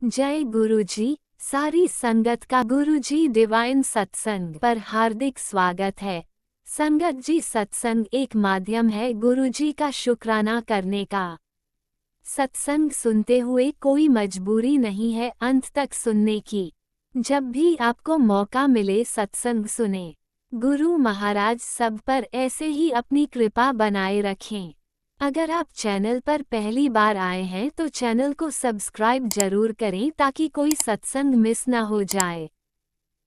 जय गुरुजी। सारी संगत का गुरुजी डिवाइन सत्संग पर हार्दिक स्वागत है। संगत जी, सत्संग एक माध्यम है गुरुजी का शुक्राना करने का। सत्संग सुनते हुए कोई मजबूरी नहीं है अंत तक सुनने की। जब भी आपको मौका मिले सत्संग सुने। गुरु महाराज सब पर ऐसे ही अपनी कृपा बनाए रखें। अगर आप चैनल पर पहली बार आए हैं तो चैनल को सब्सक्राइब जरूर करें ताकि कोई सत्संग मिस ना हो जाए।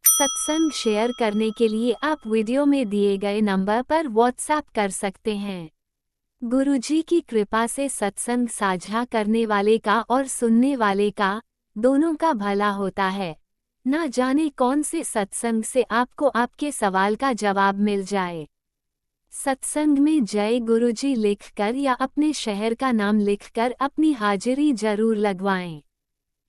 सत्संग शेयर करने के लिए आप वीडियो में दिए गए नंबर पर व्हाट्सएप कर सकते हैं। गुरुजी की कृपा से सत्संग साझा करने वाले का और सुनने वाले का दोनों का भला होता है। ना जाने कौन से सत्संग से आपको आपके सवाल का जवाब मिल जाए। सत्संग में जय गुरुजी लिखकर या अपने शहर का नाम लिखकर अपनी हाजिरी जरूर लगवाएं।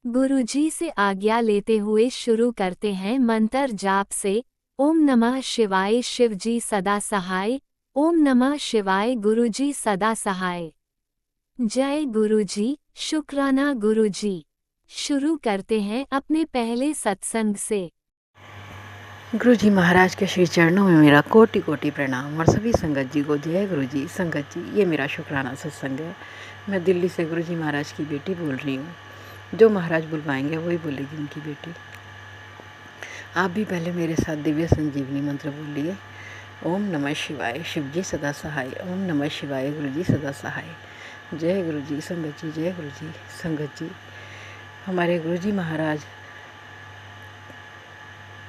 गुरुजी से आज्ञा लेते हुए शुरू करते हैं मंत्र जाप से। ओम नमः शिवाय शिवजी सदा सहाय। ओम नमः शिवाय गुरुजी सदा सहाय। जय गुरुजी, शुक्राना गुरुजी। शुरू करते हैं अपने पहले सत्संग से। गुरु जी महाराज के श्री चरणों में मेरा कोटि कोटि प्रणाम और सभी संगत जी को जय गुरु जी। संगत जी, ये मेरा शुक्राना सत्संग है। मैं दिल्ली से गुरु जी महाराज की बेटी बोल रही हूँ। जो महाराज बुलवाएंगे वही बोलेगी उनकी बेटी। आप भी पहले मेरे साथ दिव्य संजीवनी मंत्र बोलिए। ओम नमः शिवाय शिवजी सदा सहाय। ओम नमः शिवाय गुरु जी सदा सहाय। जय गुरु जी। संगत जी, जय गुरु जी। संगत जी, हमारे गुरु जी महाराज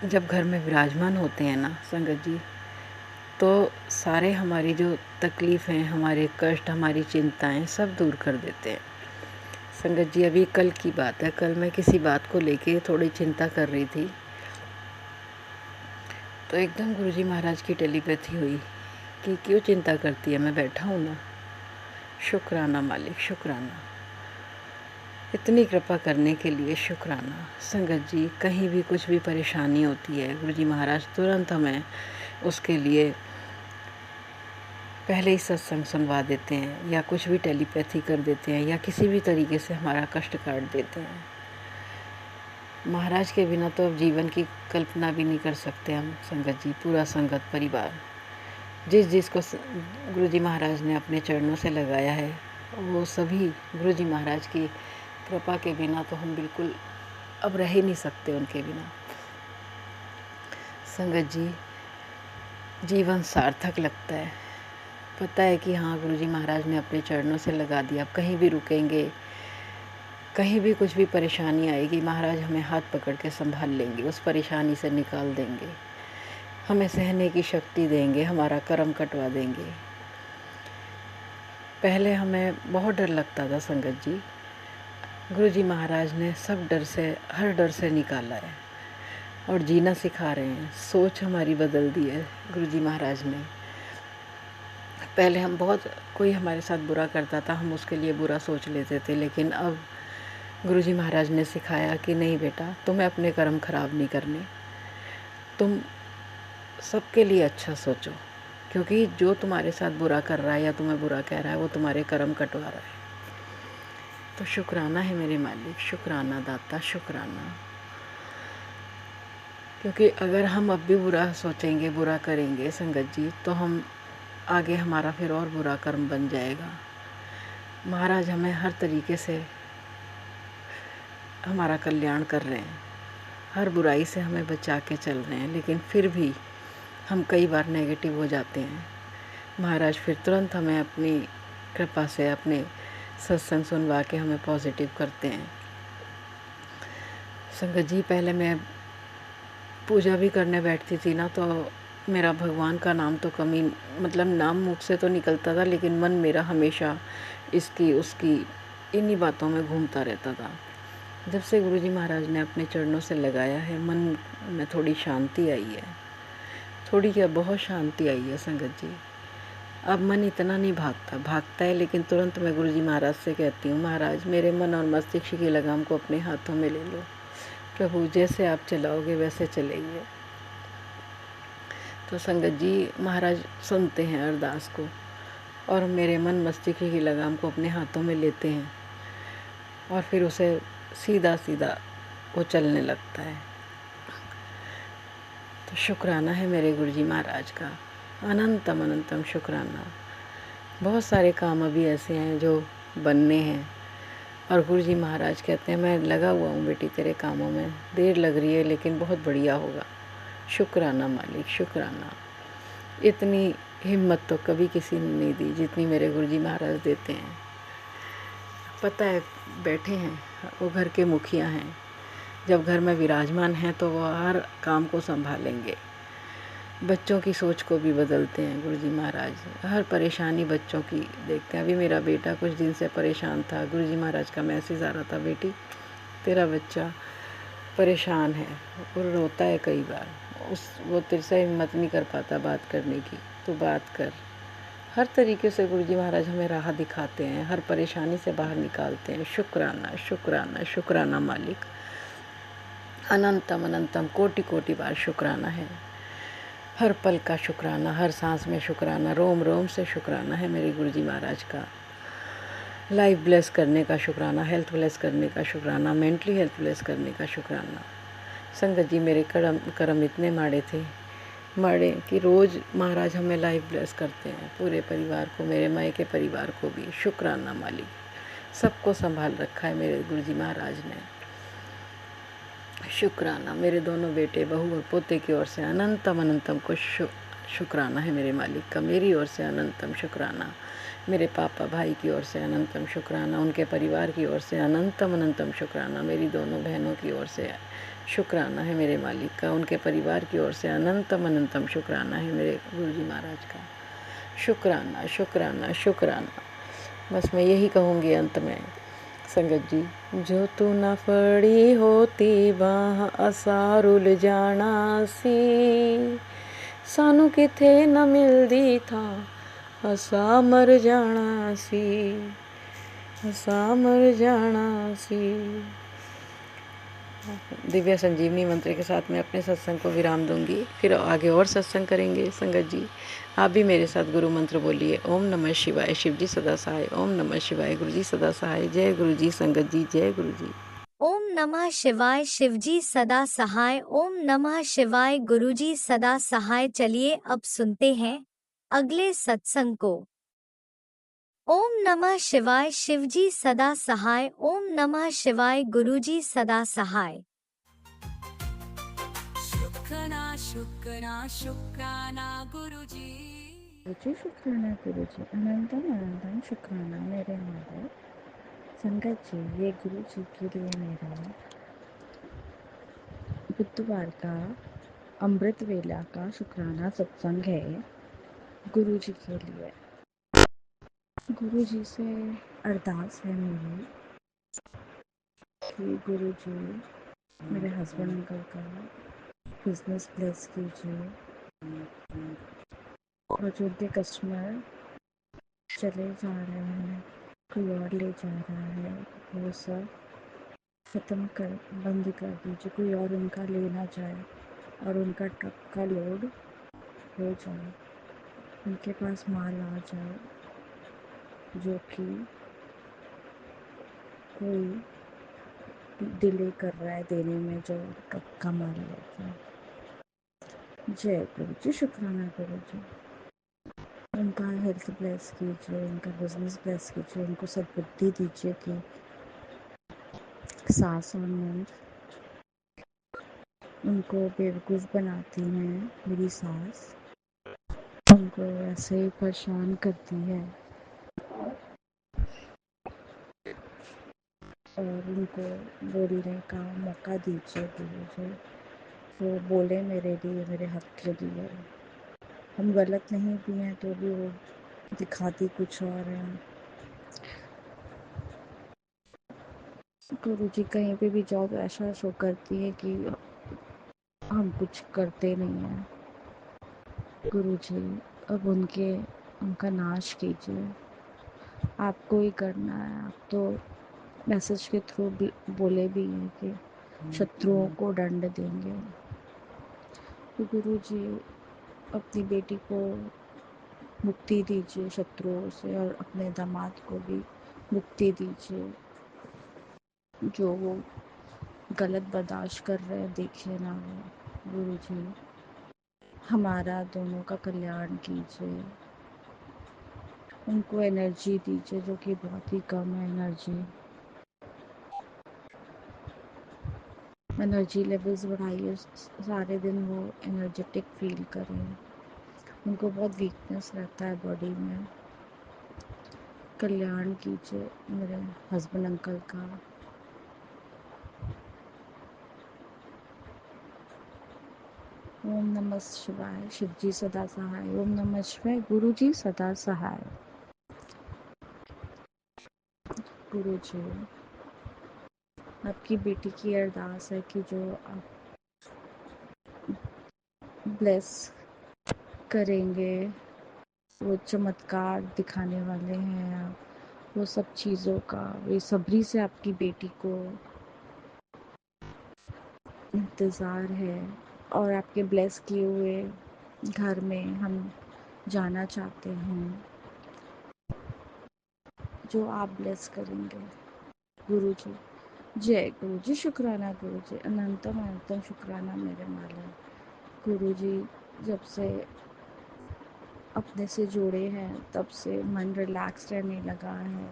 जब घर में विराजमान होते हैं ना संगत जी, तो सारे हमारी जो तकलीफ़ हैं, हमारे कष्ट, हमारी चिंताएं सब दूर कर देते हैं। संगत जी, अभी कल की बात है। कल मैं किसी बात को लेके थोड़ी चिंता कर रही थी, तो एकदम गुरुजी महाराज की टेलीपैथी हुई कि क्यों चिंता करती है, मैं बैठा हूँ ना। शुक्राना मालिक, शुक्राना। इतनी कृपा करने के लिए शुक्राना। संगत जी, कहीं भी कुछ भी परेशानी होती है, गुरुजी महाराज तुरंत हमें उसके लिए पहले ही सत्संग सुनवा देते हैं, या कुछ भी टेलीपैथी कर देते हैं, या किसी भी तरीके से हमारा कष्ट काट देते हैं। महाराज के बिना तो अब जीवन की कल्पना भी नहीं कर सकते हम संगत जी। पूरा संगत परिवार जिस जिसको गुरुजी महाराज ने अपने चरणों से लगाया है, वो सभी गुरुजी महाराज की कृपा के बिना तो हम बिल्कुल अब रह ही नहीं सकते उनके बिना। संगत जी, जीवन सार्थक लगता है। पता है कि हाँ, गुरुजी महाराज ने अपने चरणों से लगा दिया। अब कहीं भी रुकेंगे, कहीं भी कुछ भी परेशानी आएगी, महाराज हमें हाथ पकड़ के संभाल लेंगे, उस परेशानी से निकाल देंगे, हमें सहने की शक्ति देंगे, हमारा कर्म कटवा देंगे। पहले हमें बहुत डर लगता था संगत जी, गुरुजी महाराज ने सब डर से, हर डर से निकाला है और जीना सिखा रहे हैं। सोच हमारी बदल दी है गुरुजी महाराज ने। पहले हम बहुत, कोई हमारे साथ बुरा करता था, हम उसके लिए बुरा सोच लेते थे, लेकिन अब गुरुजी महाराज ने सिखाया कि नहीं बेटा, तुम्हें अपने कर्म खराब नहीं करने, तुम सबके लिए अच्छा सोचो, क्योंकि जो तुम्हारे साथ बुरा कर रहा है या तुम्हें बुरा कह रहा है वो तुम्हारे कर्म कटवा रहा है। तो शुक्राना है मेरे मालिक, शुक्राना दाता, शुक्राना। क्योंकि अगर हम अब भी बुरा सोचेंगे, बुरा करेंगे संगत जी, तो हम आगे हमारा फिर और बुरा कर्म बन जाएगा। महाराज हमें हर तरीके से हमारा कल्याण कर रहे हैं, हर बुराई से हमें बचा के चल रहे हैं, लेकिन फिर भी हम कई बार नेगेटिव हो जाते हैं। महाराज फिर तुरंत हमें अपनी कृपा से, अपने सत्संग सुनवा के हमें पॉजिटिव करते हैं। संगत जी, पहले मैं पूजा भी करने बैठती थी ना, तो मेरा भगवान का नाम तो कमी, मतलब नाम मुख से तो निकलता था, लेकिन मन मेरा हमेशा इसकी उसकी इन्हीं बातों में घूमता रहता था। जब से गुरुजी महाराज ने अपने चरणों से लगाया है, मन में थोड़ी शांति आई है, थोड़ी क्या बहुत शांति आई है संगत जी। अब मन इतना नहीं भागता है, लेकिन तुरंत मैं गुरुजी महाराज से कहती हूँ, महाराज मेरे मन और मस्तिष्क की लगाम को अपने हाथों में ले लो प्रभु, जैसे आप चलाओगे वैसे चलेंगे। तो संगत जी, महाराज सुनते हैं अरदास को और मेरे मन मस्तिष्क की लगाम को अपने हाथों में लेते हैं और फिर उसे सीधा सीधा वो चलने लगता है। तो शुक्राना है मेरे गुरुजी महाराज का, अनंतम अनंतम शुक्राना। बहुत सारे काम अभी ऐसे हैं जो बनने हैं और गुरुजी महाराज कहते हैं मैं लगा हुआ हूँ बेटी तेरे कामों में, देर लग रही है लेकिन बहुत बढ़िया होगा। शुक्राना मालिक, शुक्राना। इतनी हिम्मत तो कभी किसी ने नहीं दी जितनी मेरे गुरुजी महाराज देते हैं। पता है बैठे हैं, वो घर के मुखिया हैं, जब घर में विराजमान हैं तो वो हर काम को संभालेंगे। बच्चों की सोच को भी बदलते हैं गुरुजी महाराज, हर परेशानी बच्चों की देखते हैं। अभी मेरा बेटा कुछ दिन से परेशान था, गुरुजी महाराज का मैसेज आ रहा था, बेटी तेरा बच्चा परेशान है और रोता है कई बार, वो तेरे से हिम्मत नहीं कर पाता बात करने की, तो बात कर। हर तरीके से गुरुजी महाराज हमें राह दिखाते हैं, हर परेशानी से बाहर निकालते हैं। शुक्राना शुक्राना शुक्राना मालिक, अनंतम अनंतम कोटि कोटि बार शुक्राना है। हर पल का शुक्राना, हर सांस में शुक्राना, रोम रोम से शुक्राना है मेरे गुरुजी महाराज का। लाइफ ब्लेस करने का शुक्राना, हेल्थ ब्लेस करने का शुक्राना, मेंटली हेल्थ ब्लेस करने का शुक्राना। संगत जी मेरे कर्म इतने माड़े कि रोज़ महाराज हमें लाइफ ब्लेस करते हैं, पूरे परिवार को, मेरे माई के परिवार को भी। शुक्राना मालिक, सबको संभाल रखा है मेरे गुरुजी महाराज ने। शुक्राना मेरे दोनों बेटे, बहू और पोते की ओर से अनंतम अनंतम को शुक्राना है मेरे मालिक का। मेरी ओर से अनंतम शुक्राना, मेरे पापा भाई की ओर से अनंतम शुक्राना, उनके परिवार की ओर से अनंतम अनंतम शुक्राना, मेरी दोनों बहनों की ओर से शुक्राना है मेरे मालिक का, उनके परिवार की ओर से अनंतम अनंतम शुक्राना है मेरे गुरुजी महाराज का। शुक्राना शुक्राना शुक्राना। बस मैं यही कहूँगी अंत में संगत जी, जो तू न फड़ी होती बाह असा रुल जाना सी, सानू किथे न मिलदी था असा मर जाना सी, असा मर जाना सी। दिव्य संजीवनी मंत्र के साथ मैं अपने सत्संग को विराम दूंगी, फिर आगे और सत्संग करेंगे। संगत जी आप भी मेरे साथ गुरु मंत्र बोलिए, ओम नमः शिवाय, शिव जी सदा सहाय, ओम नमः शिवाय, गुरु जी सदा सहाय। जय गुरु जी संगत जी, जय गुरु जी। ओम नमः शिवाय, शिवजी सदा सहाय। ओम नमः शिवाय, गुरुजी सदा सहाय। चलिए अब सुनते हैं अगले सत्संग को। ओम नमः शिवाय, शिवजी सदा सहाय। ओम नमः शिवाय, गुरुजी सदा सहाय। शुक्राना शुक्राना शुक्राना गुरुजी। गुरुजी शुक्राना गुरुजी, अनंतम अनंतम शुक्राना मेरे मालिक। संगत जी ये गुरुजी के लिए मेरा बुधवार का अमृत वेला का शुक्राना सत्संग है। गुरुजी के लिए गुरुजी से अरदास है मेरी कि गुरुजी मेरे हस्बैंड अंकल का बिजनेस ब्लेस कीजिए और जो उनके कस्टमर चले जा रहे हैं, कोई और ले जा रहा है, वो सब ख़त्म कर बंद कर दीजिए, कोई और उनका लेना जाए और उनका ट्रक का लोड हो जाए, उनके पास माल आ जाए जो कि कोई डिले कर रहा है देने में, जो ट्रक का माल लेता है। जय गुरु जी, शुक्राना गुरु जी। उनका हेल्थ ब्लेस कीजिए, उनका बिजनेस ब्लेस कीजिए, उनको सद्बुद्धि दीजिए कि सास और नूंद उनको बेवकूफ़ बनाती हैं, मेरी सास उनको ऐसे ही परेशान करती है और उनको बोलने का मौका दीजिए गुरु जी, वो बोले मेरे लिए, मेरे हक के लिए। हम गलत नहीं भी हैं तो भी वो दिखाती कुछ और है। गुरु जी कहीं पे भी जाओ तो ऐसा शो करती है कि हम कुछ करते नहीं हैं। गुरु जी अब उनका नाश कीजिए, आपको ही करना है। आप तो मैसेज के थ्रू भी बोले भी हैं कि शत्रुओं को दंड देंगे। तो गुरु जी अपनी बेटी को मुक्ति दीजिए शत्रुओं से और अपने दामाद को भी मुक्ति दीजिए। जो वो गलत बर्दाश्त कर रहे हैं, देखिए ना वो। गुरु जी, हमारा दोनों का कल्याण कीजिए, उनको एनर्जी दीजिए जो कि बहुत ही कम है। एनर्जी लेवल्स बढ़ाइए, सारे दिन वो एनर्जेटिक फील करें। उनको बहुत वीकनेस रहता है बॉडी में। कल्याण कीजिए मेरे हस्बैंड अंकल का। ओम नमः शिवाय, शिव जी सदा सहाय। ओम नमः शिवाय, गुरु जी सदा सहाय। गुरु जी, आपकी बेटी की अरदास है कि जो आप ब्लेस करेंगे, वो चमत्कार दिखाने वाले हैं आप। वो सब चीज़ों का बेसब्री से आपकी बेटी को इंतज़ार है, और आपके ब्लेस किए हुए घर में हम जाना चाहते हैं, जो आप ब्लेस करेंगे। गुरु जी, जय गुरु जी, शुक्राना गुरु जी, अनंतम अनंतम शुक्राना मेरे मालिक। गुरु जी, जब से अपने से जुड़े हैं तब से मन रिलैक्स रहने लगा है,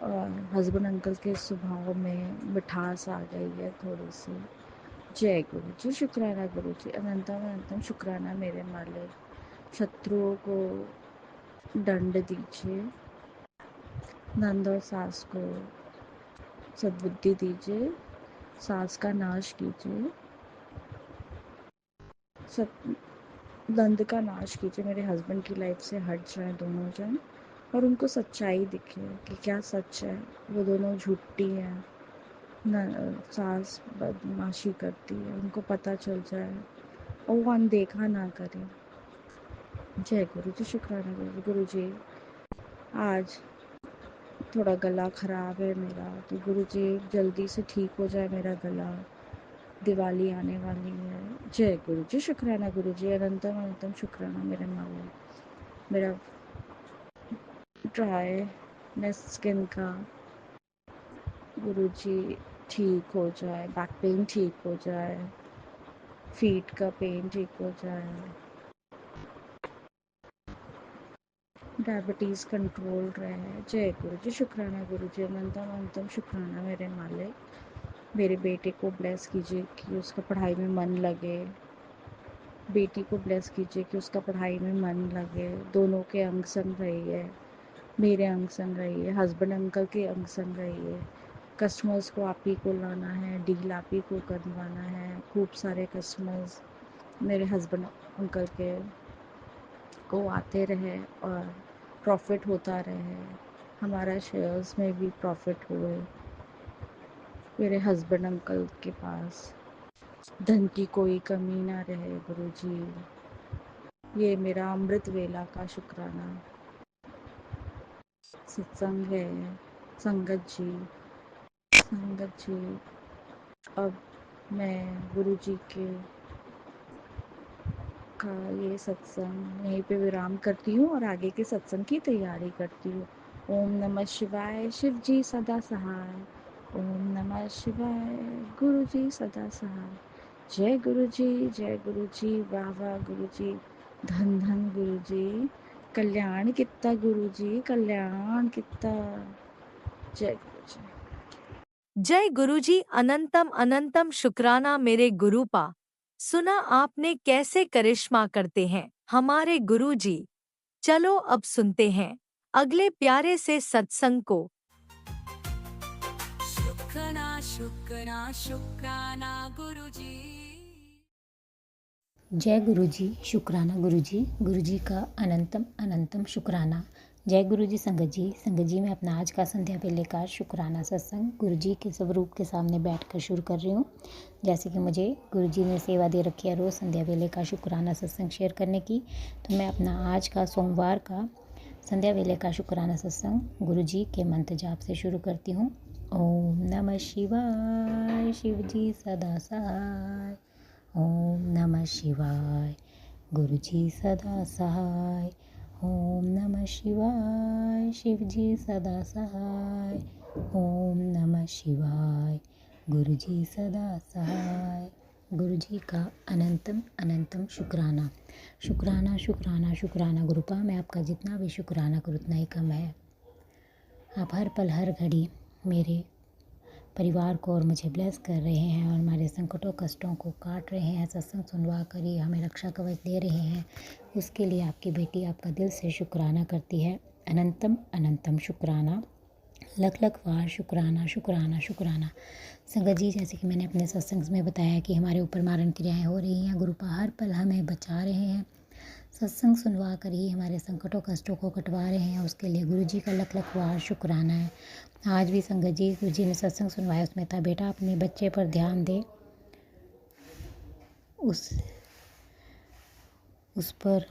और हस्बैंड अंकल के स्वभाव में मिठास आ गई है थोड़ी सी। जय गुरु जी, शुक्राना गुरु जी, अनंतम अनंतम शुक्राना मेरे मालिक। शत्रुओं को दंड दीजिए, नंद और सास को सद्बुद्धि दीजिए, सास का नाश कीजिए, नंद का नाश कीजिए। मेरे हस्बैंड की लाइफ से हट जाए दोनों जन, और उनको सच्चाई दिखे कि क्या सच है। वो दोनों झूठी हैं, सास बदमाशी करती है, उनको पता चल जाए और वो अनदेखा ना करे। जय गुरु जी, शुक्राना गुरु जी। गुरु जी, आज थोड़ा गला ख़राब है मेरा, तो गुरु जी जल्दी से ठीक हो जाए मेरा गला। दिवाली आने वाली है। जय गुरु जी, शुक्राना गुरु जी, अनंतम अनंतम शुक्राना मेरे मालिक। मेरा ड्राईनेस स्किन का गुरु जी ठीक हो जाए, बैक पेन ठीक हो जाए, फीट का पेन ठीक हो जाए, डायबिटीज़ कंट्रोल रहे। जय गुरु जी, शुक्राना गुरु जी, अनंतम अनंतम शुक्राना मेरे मालिक। मेरे बेटे को ब्लेस कीजिए कि उसका पढ़ाई में मन लगे, बेटी को ब्लेस कीजिए कि उसका पढ़ाई में मन लगे। दोनों के अंग संग रहिए, मेरे अंग संग रहिए, हस्बैंड अंकल के अंग संग रहिए। कस्टमर्स को आप ही को लाना है, डील आप ही को करवाना है। खूब सारे कस्टमर्स मेरे हस्बैंड अंकल के को आते रहे और प्रॉफिट होता रहे। हमारा शेयर्स में भी प्रॉफिट हुए। मेरे हस्बैंड अंकल के पास धन की कोई कमी ना रहे। गुरु जी, ये मेरा अमृत वेला का शुक्राना। सत्संग है, संगत जी, अब मैं गुरु जी के का ये सत्संग यहीं पे विराम करती हूँ और आगे के सत्संग की तैयारी करती हूँ। ओम नमः शिवाय, शिव जी सदा सहाय। ओम नमः शिवाय, गुरु जी सदा सहाय। जय गुरु जी, वाह वाह गुरु जी, धन धन गुरु जी, कल्याण कित्ता गुरु जी, कल्याण कित्ता। जय गुरु जी। जय गुरुजी, अनंतम अनंतम शुक्राना मेरे गुरुपा। सुना आपने कैसे करिश्मा करते हैं हमारे गुरुजी। चलो अब सुनते हैं अगले प्यारे से सत्संग को। शुक्राना शुक्राना शुक्राना गुरुजी। जय गुरु जी, शुक्राना गुरु जी, गुरु जी का अनंतम अनंतम शुक्राना। जय गुरु जी संगत जी मैं अपना आज का संध्या वेले का शुक्राना सत्संग गुरु जी के स्वरूप के सामने बैठकर शुरू कर रही हूँ। जैसे कि मुझे गुरु जी ने सेवा दे रखी है रोज़ संध्या वेले का शुक्राना सत्संग शेयर करने की, तो मैं अपना आज का सोमवार का संध्या वेले का शुक्राना सत्संग गुरु जी के मंत्र जाप से शुरू करती हूँ। ओम नमः शिवाय, शिव जी सदा सहाय। ओम नमः शिवाय, गुरु जी सदा सहाय। ओम नमः शिवाय, शिव जी सदा सहाय। ओम नमः शिवाय। गुरु जी सदा सहाय। गुरु जी का अनंतम अनंतम शुक्राना। शुक्राना शुक्राना शुक्राना गुरुपा, मैं आपका जितना भी शुक्राना करूँ उतना ही कम है। आप हर पल हर घड़ी मेरे परिवार को और मुझे ब्लेस कर रहे हैं और हमारे संकटों कष्टों को काट रहे हैं। सत्संग सुनवा कर ही हमें रक्षा कवच दे रहे हैं। उसके लिए आपकी बेटी आपका दिल से शुक्राना करती है। अनंतम अनंतम शुक्राना, लख लख बार शुक्राना शुक्राना शुक्राना। संगत जी, जैसे कि मैंने अपने सत्संग में बताया कि हमारे ऊपर मारण क्रियाएं हो रही हैं, गुरुपा हर पल हमें बचा रहे हैं। सत्संग सुनवा कर ही हमारे संकटों कष्टों को कटवा रहे हैं। उसके लिए गुरु जी का लख लख बार शुक्राना है। आज भी संगत जी, गुरु जी ने सत्संग सुनवाया, उसमें था बेटा अपने बच्चे पर ध्यान दे, उस पर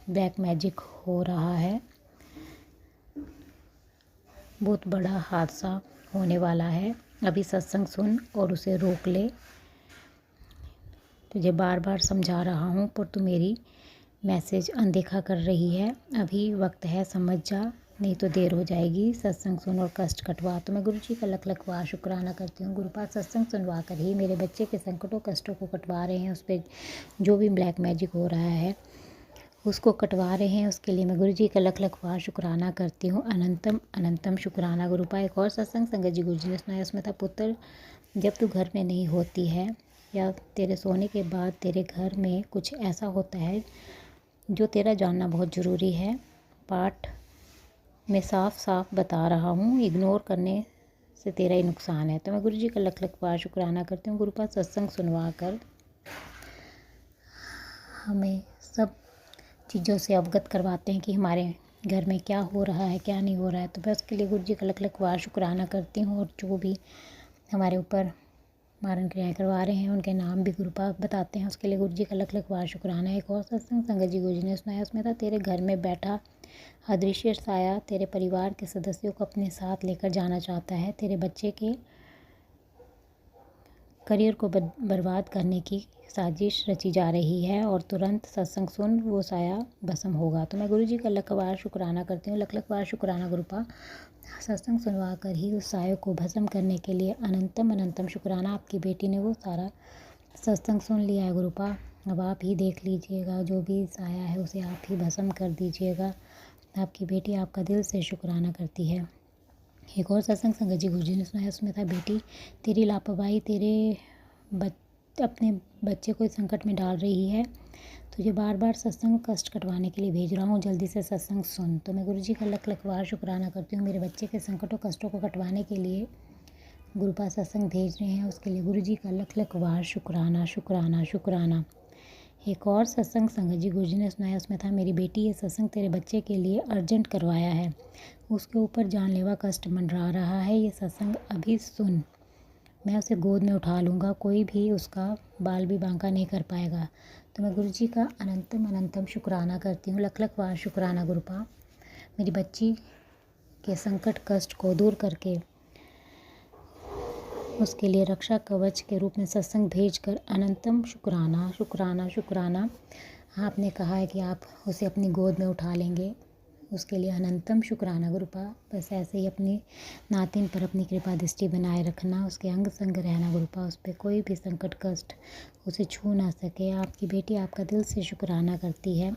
ब्लैक मैजिक हो रहा है, बहुत बड़ा हादसा होने वाला है, अभी सत्संग सुन और उसे रोक ले। तुझे बार बार समझा रहा हूँ पर तू मेरी मैसेज अनदेखा कर रही है। अभी वक्त है, समझ जा, नहीं तो देर हो जाएगी। सत्संग सुन और कष्ट कटवा। तो मैं गुरु जी का लख लख बार शुक्राना करती हूँ। गुरुपाद सत्संग सुनवा कर ही मेरे बच्चे के संकटों कष्टों को कटवा रहे हैं। उस पर जो भी ब्लैक मैजिक हो रहा है उसको कटवा रहे हैं। उसके लिए मैं गुरु जी का लख लख बार शुक्राना करती हूँ। अनंतम अनंतम शुक्राना गुरुपा। एक और सत्संग संगत जी गुरु जी ने सुनाया, उसमें था पुत्र, जब तू घर में नहीं होती है या तेरे सोने के बाद तेरे घर में कुछ ऐसा होता है जो तेरा जानना बहुत ज़रूरी है। पाठ में साफ साफ बता रहा हूँ, इग्नोर करने से तेरा ही नुकसान है। तो मैं गुरु जी का लख लख बार शुक्राना करती हूँ। गुरुपाद सत्संग सुनवा कर हमें सब चीज़ों से अवगत करवाते हैं कि हमारे घर में क्या हो रहा है क्या नहीं हो रहा है। तो मैं उसके लिए गुरु जी का लख लख बार शुक्राना करती हूँ। और जो भी हमारे ऊपर मारण क्रियाएँ करवा रहे हैं उनके नाम भी गुरुपा बताते हैं। उसके लिए गुरु जी का लख लख बार शुक्राना। एक और सत्संग संगत जी गुरु जी ने सुनाया, उसमें था तेरे घर में बैठा अदृश्य साया तेरे परिवार के सदस्यों को अपने साथ लेकर जाना चाहता है। तेरे बच्चे के करियर को बर्बाद करने की साजिश रची जा रही है और तुरंत सत्संग सुन, वो साया भस्म होगा। तो मैं गुरु जी का लख बार शुक्राना करती हूँ। लख लख बार शुक्राना गुरुपा। सत्संग सुनवा कर ही उस साय को भस्म करने के लिए अनंतम अनंतम शुक्राना। आपकी बेटी ने वो सारा सत्संग सुन लिया है गुरुपा। अब आप ही देख लीजिएगा, जो भी साया है उसे आप ही भस्म कर दीजिएगा। आपकी बेटी आपका दिल से शुक्राना करती है। एक और सत्संग संगत जी गुरु जी ने सुनाया, उसमें था बेटी, तेरी लापरवाही तेरे अपने बच्चे को संकट में डाल रही है। तुझे बार बार सत्संग कष्ट कटवाने के लिए भेज रहा हूँ, जल्दी से सत्संग सुन। तो मैं गुरु जी का लख लख बार शुक्राना करती हूँ। मेरे बच्चे के संकटों कष्टों को कटवाने के लिए गुरुपाद सत्संग भेज रहे हैं। उसके लिए गुरु जी का लख लख बार शुक्राना शुक्राना शुक्राना। एक और सत्संग संगत जी गुरु जी ने सुनाया, उसमें था मेरी बेटी, ये सत्संग तेरे बच्चे के लिए अर्जेंट करवाया है, उसके ऊपर जानलेवा कष्ट मंडरा रहा है। ये सत्संग अभी सुन, मैं उसे गोद में उठा लूँगा, कोई भी उसका बाल भी बांका नहीं कर पाएगा। तो मैं गुरु जी का अनंतम अनंतम शुक्राना करती हूँ। लख लख बार शुक्राना गुरुपा। मेरी बच्ची के संकट कष्ट को दूर करके उसके लिए रक्षा कवच के रूप में सत्संग भेजकर अनंतम शुक्राना शुक्राना शुक्राना। आपने कहा है कि आप उसे अपनी गोद में उठा लेंगे, उसके लिए अनंतम शुक्राना गुरुपा। बस ऐसे ही अपनी नातिन पर अपनी कृपा दृष्टि बनाए रखना, उसके अंग संग रहना गुरुपा। उस पर कोई भी संकट कष्ट उसे छू ना सके। आपकी बेटी आपका दिल से शुक्राना करती है।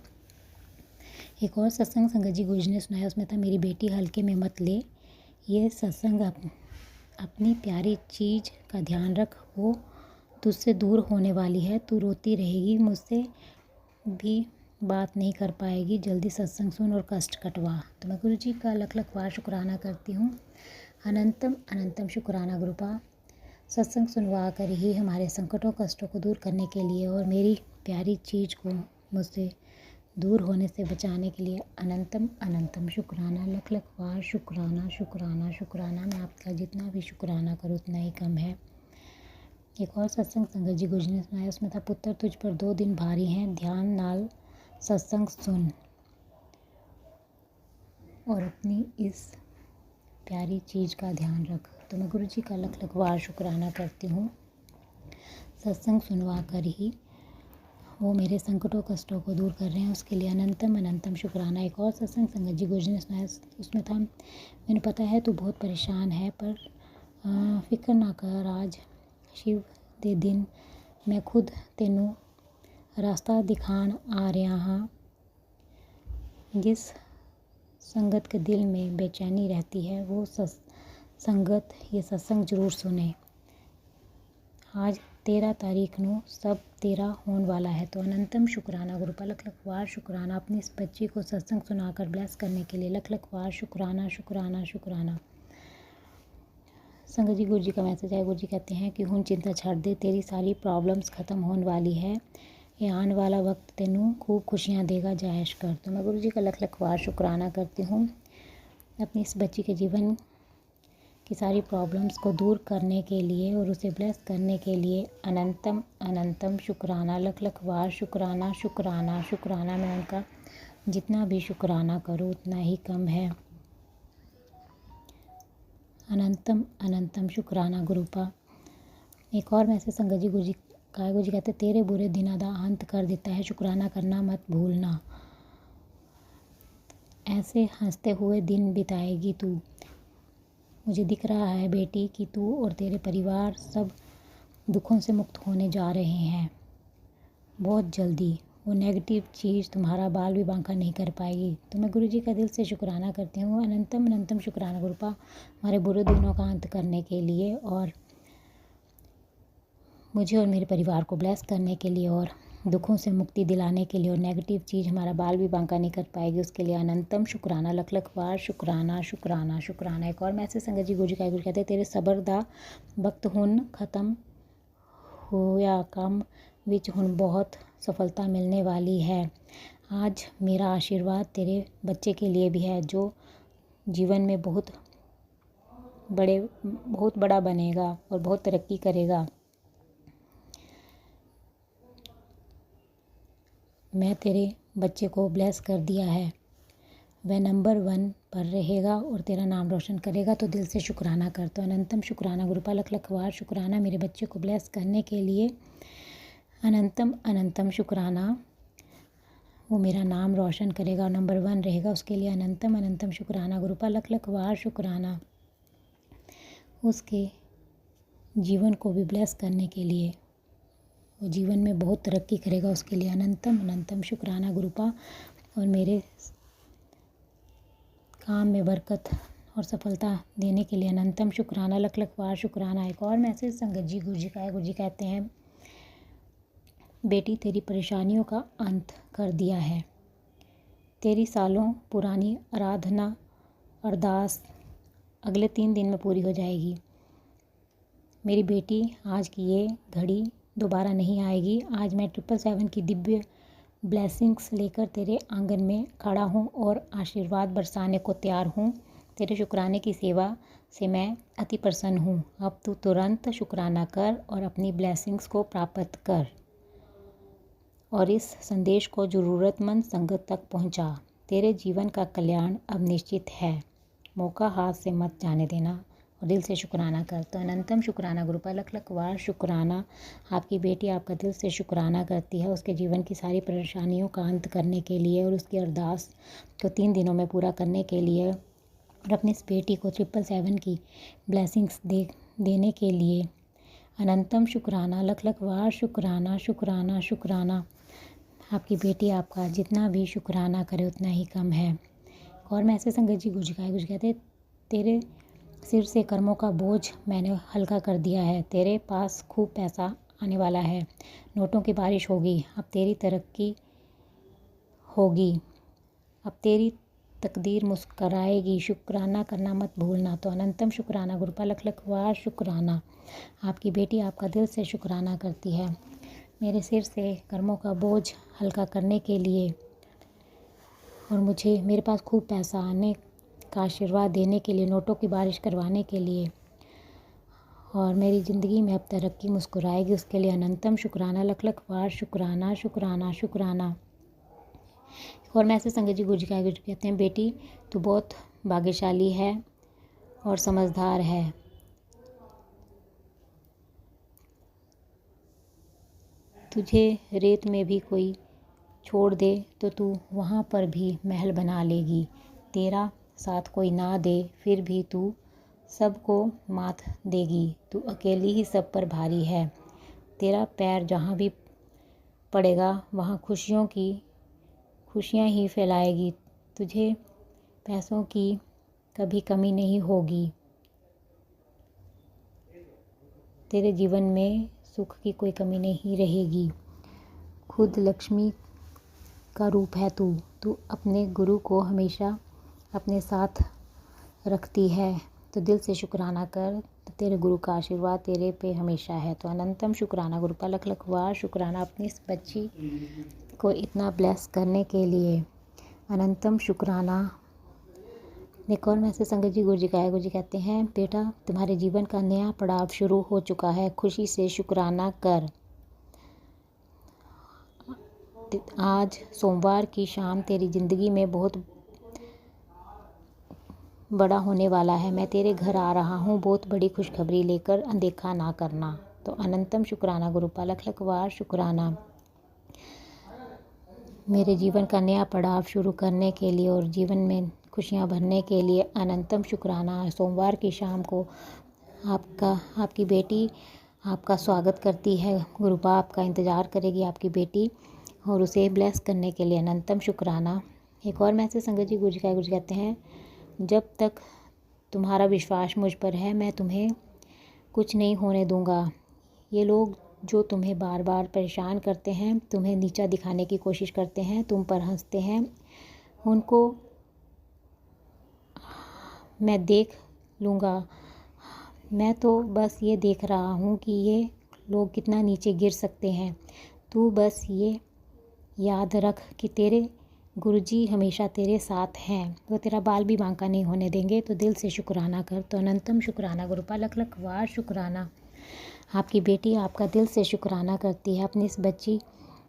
एक और सत्संग संगत जी गुरु जी ने सुनाया, उसमें था मेरी बेटी, हल्के में मत ले ये सत्संग, अपनी प्यारी चीज़ का ध्यान रख, वो तुझसे दूर होने वाली है, तू रोती रहेगी, मुझसे भी बात नहीं कर पाएगी, जल्दी सत्संग सुन और कष्ट कटवा। तो मैं गुरु जी का लख लख बार शुक्राना करती हूँ। अनंतम अनंतम शुक्राना गुरुपा। सत्संग सुनवा कर ही हमारे संकटों कष्टों को दूर करने के लिए और मेरी प्यारी चीज़ को मुझसे दूर होने से बचाने के लिए अनंतम अनंतम शुक्राना। लख लख बार शुक्राना शुक्राना शुक्राना। मैं आपका जितना भी शुक्राना करूँ उतना ही कम है। एक और सत्संग संगत जी गुरु जी ने सुनाया, उसमें था पुत्र, तुझ पर 2 दिन भारी हैं, ध्यान नाल सत्संग सुन और अपनी इस प्यारी चीज़ का ध्यान रख। तो मैं गुरु जी का लख लख बार शुक्राना करती हूँ। सत्संग सुनवा कर ही वो मेरे संकटों कष्टों को दूर कर रहे हैं, उसके लिए अनंतम अनंतम शुक्राना। एक और सत्संग संगत जी गुरुजी ने सुनाया, उसमें था, मैंने पता है तू बहुत परेशान है, पर फिक्र ना कर, आज शिव दे दिन मैं खुद तेनू रास्ता दिखाण आ रहा हाँ। जिस संगत के दिल में बेचैनी रहती है वो संगत ये सत्संग जरूर सुने। आज 13 तारीख नू सब तेरा होने वाला है, तो अनंतम शुक्राना। गुरु का लख लख वार शुक्राना अपनी इस बच्ची को सत्संग सुनाकर ब्लेस करने के लिए। लख लख वार शुक्राना शुक्राना शुक्राना। संगत जी गुरु जी का मैसेज है। गुरु जी कहते हैं कि हुन चिंता छड़ दे, तेरी सारी प्रॉब्लम्स ख़त्म होने वाली है, ये आने वाला वक्त तेनू खूब खुशियाँ देगा, जायश कर। तो मैं गुरु जी का लख लख वार शुक्राना करती हूँ अपनी इस बच्ची के जीवन की सारी प्रॉब्लम्स को दूर करने के लिए और उसे ब्लेस करने के लिए। अनंतम अनंतम शुक्राना। लख लख वार शुक्राना शुक्राना शुक्राना। मैं उनका जितना भी शुक्राना करूँ उतना ही कम है। अनंतम अनंतम शुक्राना गुरुपा। एक और मैसेज संगत जी गुरु जी का है। गुरु जी कहते तेरे बुरे दिनों का अंत कर देता है, शुक्राना करना मत भूलना। ऐसे हंसते हुए दिन बिताएगी तू। मुझे दिख रहा है बेटी कि तू और तेरे परिवार सब दुखों से मुक्त होने जा रहे हैं बहुत जल्दी। वो नेगेटिव चीज़ तुम्हारा बाल भी बांका नहीं कर पाएगी। तो मैं गुरु जी का दिल से शुक्राना करती हूँ। अनंतम अनंतम शुक्राना गुरुपा, हमारे बुरे दिनों का अंत करने के लिए और मुझे और मेरे परिवार को ब्लेस करने के लिए और दुखों से मुक्ति दिलाने के लिए और नेगेटिव चीज़ हमारा बाल भी बांका नहीं कर पाएगी, उसके लिए अनंतम शुक्राना। लख लख वार शुक्राना शुक्राना शुक्राना। एक और मैसेज संगत जी गुरु जी का गुरु कहते तेरे सबर दा वक्त हुन ख़त्म होया, काम विच हुन बहुत सफलता मिलने वाली है। आज मेरा आशीर्वाद तेरे बच्चे के लिए भी है जो जीवन में बहुत बड़ा बनेगा और बहुत तरक्की करेगा। मैं तेरे बच्चे को ब्लेस कर दिया है, वह नंबर 1 पर रहेगा और तेरा नाम रोशन करेगा, तो दिल से शुक्राना कर। तो अनंतम शुक्राना गुरुपा। लख लख वार शुक्राना मेरे बच्चे को ब्लेस करने के लिए। अनंतम अनंतम शुक्राना। वो मेरा नाम रोशन करेगा और नंबर 1 रहेगा, उसके लिए अनंतम अनंतम शुक्राना गुरुपा। लख लख वार शुक्राना। उसके जीवन को भी ब्लेस करने के लिए, वो जीवन में बहुत तरक्की करेगा, उसके लिए अनंतम अनंतम शुक्राना गुरुपा। और मेरे काम में बरकत और सफलता देने के लिए अनंतम शुक्राना। लख लख वार शुक्राना। एक और मैसेज संगत जी गुरु जी का है। गुरु जी कहते हैं बेटी तेरी परेशानियों का अंत कर दिया है, तेरी सालों पुरानी आराधना अरदास अगले 3 दिन में पूरी हो जाएगी। मेरी बेटी आज की ये घड़ी दोबारा नहीं आएगी। आज मैं 777 की दिव्य ब्लेसिंग्स लेकर तेरे आंगन में खड़ा हूँ और आशीर्वाद बरसाने को तैयार हूँ। तेरे शुक्राने की सेवा से मैं अति प्रसन्न हूँ। अब तू तुरंत शुक्राना कर और अपनी ब्लेसिंग्स को प्राप्त कर और इस संदेश को ज़रूरतमंद संगत तक पहुँचा। तेरे जीवन का कल्याण अब निश्चित है, मौका हाथ से मत जाने देना और दिल से शुक्राना कर। तो अनंतम शुक्राना गुरुपा। लख लख वार शुक्राना। आपकी बेटी आपका दिल से शुक्राना करती है उसके जीवन की सारी परेशानियों का अंत करने के लिए और उसकी अरदास को 3 दिनों में पूरा करने के लिए और अपनी इस बेटी को 777 की ब्लेसिंग्स देने के लिए अनंतम शुक्राना। लख लख वार शुक्राना शुक्राना शुक्राना। आपकी बेटी आपका जितना भी शुक्राना करे उतना ही कम है। और मैं ऐसे संगत जी गुरु कहते तेरे सिर से कर्मों का बोझ मैंने हल्का कर दिया है, तेरे पास खूब पैसा आने वाला है, नोटों की बारिश होगी, अब तेरी तरक्की होगी, अब तेरी तकदीर मुस्कराएगी, शुक्राना करना मत भूलना। तो अनंतम शुक्राना गुरुपा। लख लख वार शुक्राना। आपकी बेटी आपका दिल से शुक्राना करती है मेरे सिर से कर्मों का बोझ हल्का करने के लिए और मुझे मेरे पास खूब पैसा आने का आशीर्वाद देने के लिए, नोटों की बारिश करवाने के लिए और मेरी ज़िंदगी में अब तरक्की मुस्कुराएगी, उसके लिए अनंतम शुक्राना। लख लख वार शुक्राना शुक्राना शुक्राना। और मैं ऐसे संगत जी गुरु जी कहते हैं बेटी तू बहुत भाग्यशाली है और समझदार है। तुझे रेत में भी कोई छोड़ दे तो तू वहाँ पर भी महल बना लेगी। तेरा साथ कोई ना दे फिर भी तू सबको मात देगी। तू अकेली ही सब पर भारी है। तेरा पैर जहाँ भी पड़ेगा वहाँ खुशियाँ ही फैलाएगी। तुझे पैसों की कभी कमी नहीं होगी। तेरे जीवन में सुख की कोई कमी नहीं रहेगी। खुद लक्ष्मी का रूप है तू। तू अपने गुरु को हमेशा अपने साथ रखती है, तो दिल से शुक्राना कर। तो तेरे गुरु का आशीर्वाद तेरे पे हमेशा है। तो अनंतम शुक्राना गुरु का लख लख वार शुक्राना अपनी इस बच्ची को इतना ब्लेस करने के लिए। अनंतम शुक्राना। एक और मैसेज संगत जी गुरु जी का है। गुरु जी कहते हैं, बेटा तुम्हारे जीवन का नया पड़ाव शुरू हो चुका है, खुशी से शुक्राना कर। आज सोमवार की शाम तेरी ज़िंदगी में बहुत बड़ा होने वाला है। मैं तेरे घर आ रहा हूँ बहुत बड़ी खुशखबरी लेकर, अनदेखा ना करना। तो अनंतम शुक्राना गुरु का लख लख वार शुक्राना। मेरे जीवन का नया पड़ाव शुरू करने के लिए और जीवन में खुशियाँ भरने के लिए अनंतम शुक्राना। सोमवार की शाम को आपकी बेटी आपका स्वागत करती है। गुरुपा आपका इंतज़ार करेगी आपकी बेटी, और उसे ब्लेस करने के लिए अनंतम शुक्राना। एक और मैसेज संगत जी गुरु जी का। गुरु जी कहते हैं, जब तक तुम्हारा विश्वास मुझ पर है मैं तुम्हें कुछ नहीं होने दूंगा। ये लोग जो तुम्हें बार बार परेशान करते हैं, तुम्हें नीचा दिखाने की कोशिश करते हैं, तुम पर हंसते हैं, उनको मैं देख लूँगा। मैं तो बस ये देख रहा हूँ कि ये लोग कितना नीचे गिर सकते हैं। तू बस ये याद रख कि तेरे गुरुजी हमेशा तेरे साथ हैं, वो तेरा बाल भी बांका नहीं होने देंगे। तो दिल से शुक्राना कर। तो अनंतम शुक्राना गुरुपा लख लख वार शुक्राना। आपकी बेटी आपका दिल से शुक्राना करती है। अपनी इस बच्ची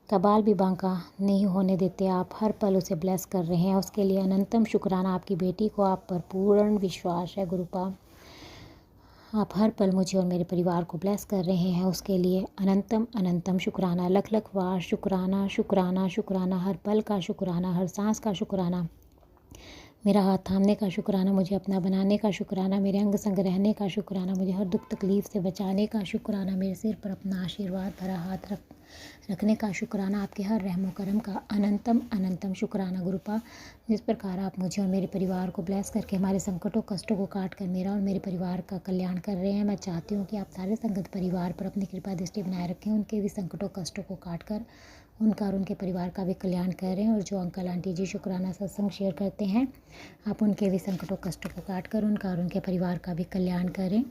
का बाल भी बांका नहीं होने देते, आप हर पल उसे ब्लेस कर रहे हैं, उसके लिए अनंतम शुक्राना। आपकी बेटी को आप पर पूर्ण विश्वास है गुरुपा, आप हर पल मुझे और मेरे परिवार को ब्लेस कर रहे हैं, उसके लिए अनंतम अनंतम शुक्राना। लख लख वार शुक्राना शुक्राना शुक्राना। हर पल का शुक्राना, हर सांस का शुक्राना, मेरा हाथ थामने का शुक्राना, मुझे अपना बनाने का शुक्राना, मेरे अंग संग रहने का शुक्राना, मुझे हर दुख तकलीफ़ से बचाने का शुक्राना, मेरे सिर पर अपना आशीर्वाद भरा हाथ रखने का शुक्राना। आपके हर रहमो करम का अनंतम अनंतम शुक्राना गुरुपा। जिस प्रकार आप मुझे और मेरे परिवार को ब्लेस करके हमारे संकटों कष्टों को काट कर मेरा और मेरे परिवार का कल्याण कर रहे हैं, मैं चाहती हूँ कि आप सारे संगत परिवार पर अपनी कृपा दृष्टि बनाए रखें, उनके भी संकटों कष्टों को काट कर उनका और उनके परिवार का भी कल्याण कर रहे हैं। और जो अंकल आंटी जी शुक्राना सत्संग शेयर करते हैं, आप उनके भी संकटों कष्टों को काट कर उनका और उनके परिवार का भी कल्याण करें।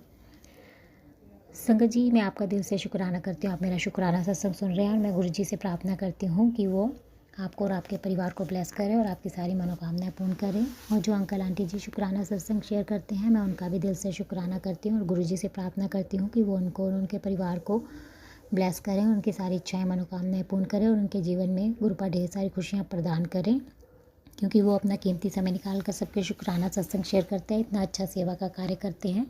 संगत जी मैं आपका दिल से शुक्राना करती हूँ, आप मेरा शुक्राना सत्संग सुन रहे हैं, और मैं गुरु जी से प्रार्थना करती हूँ कि वो आपको और आपके परिवार को ब्लेस करें और आपकी सारी मनोकामनाएं पूर्ण करें। और जो अंकल आंटी जी शुक्राना सत्संग शेयर करते हैं, मैं उनका भी दिल से शुक्राना करती हूँ और गुरु जी से प्रार्थना करती हूँ कि वो उनको और उनके परिवार को ब्लेस करें, उनकी सारी इच्छाएं मनोकामनाएं पूर्ण करें और उनके जीवन में गुरुपा ढेर सारी खुशियाँ प्रदान करें, क्योंकि वो अपना कीमती समय निकाल कर सबके शुक्राना सत्संग शेयर करते हैं, इतना अच्छा सेवा का कार्य करते हैं।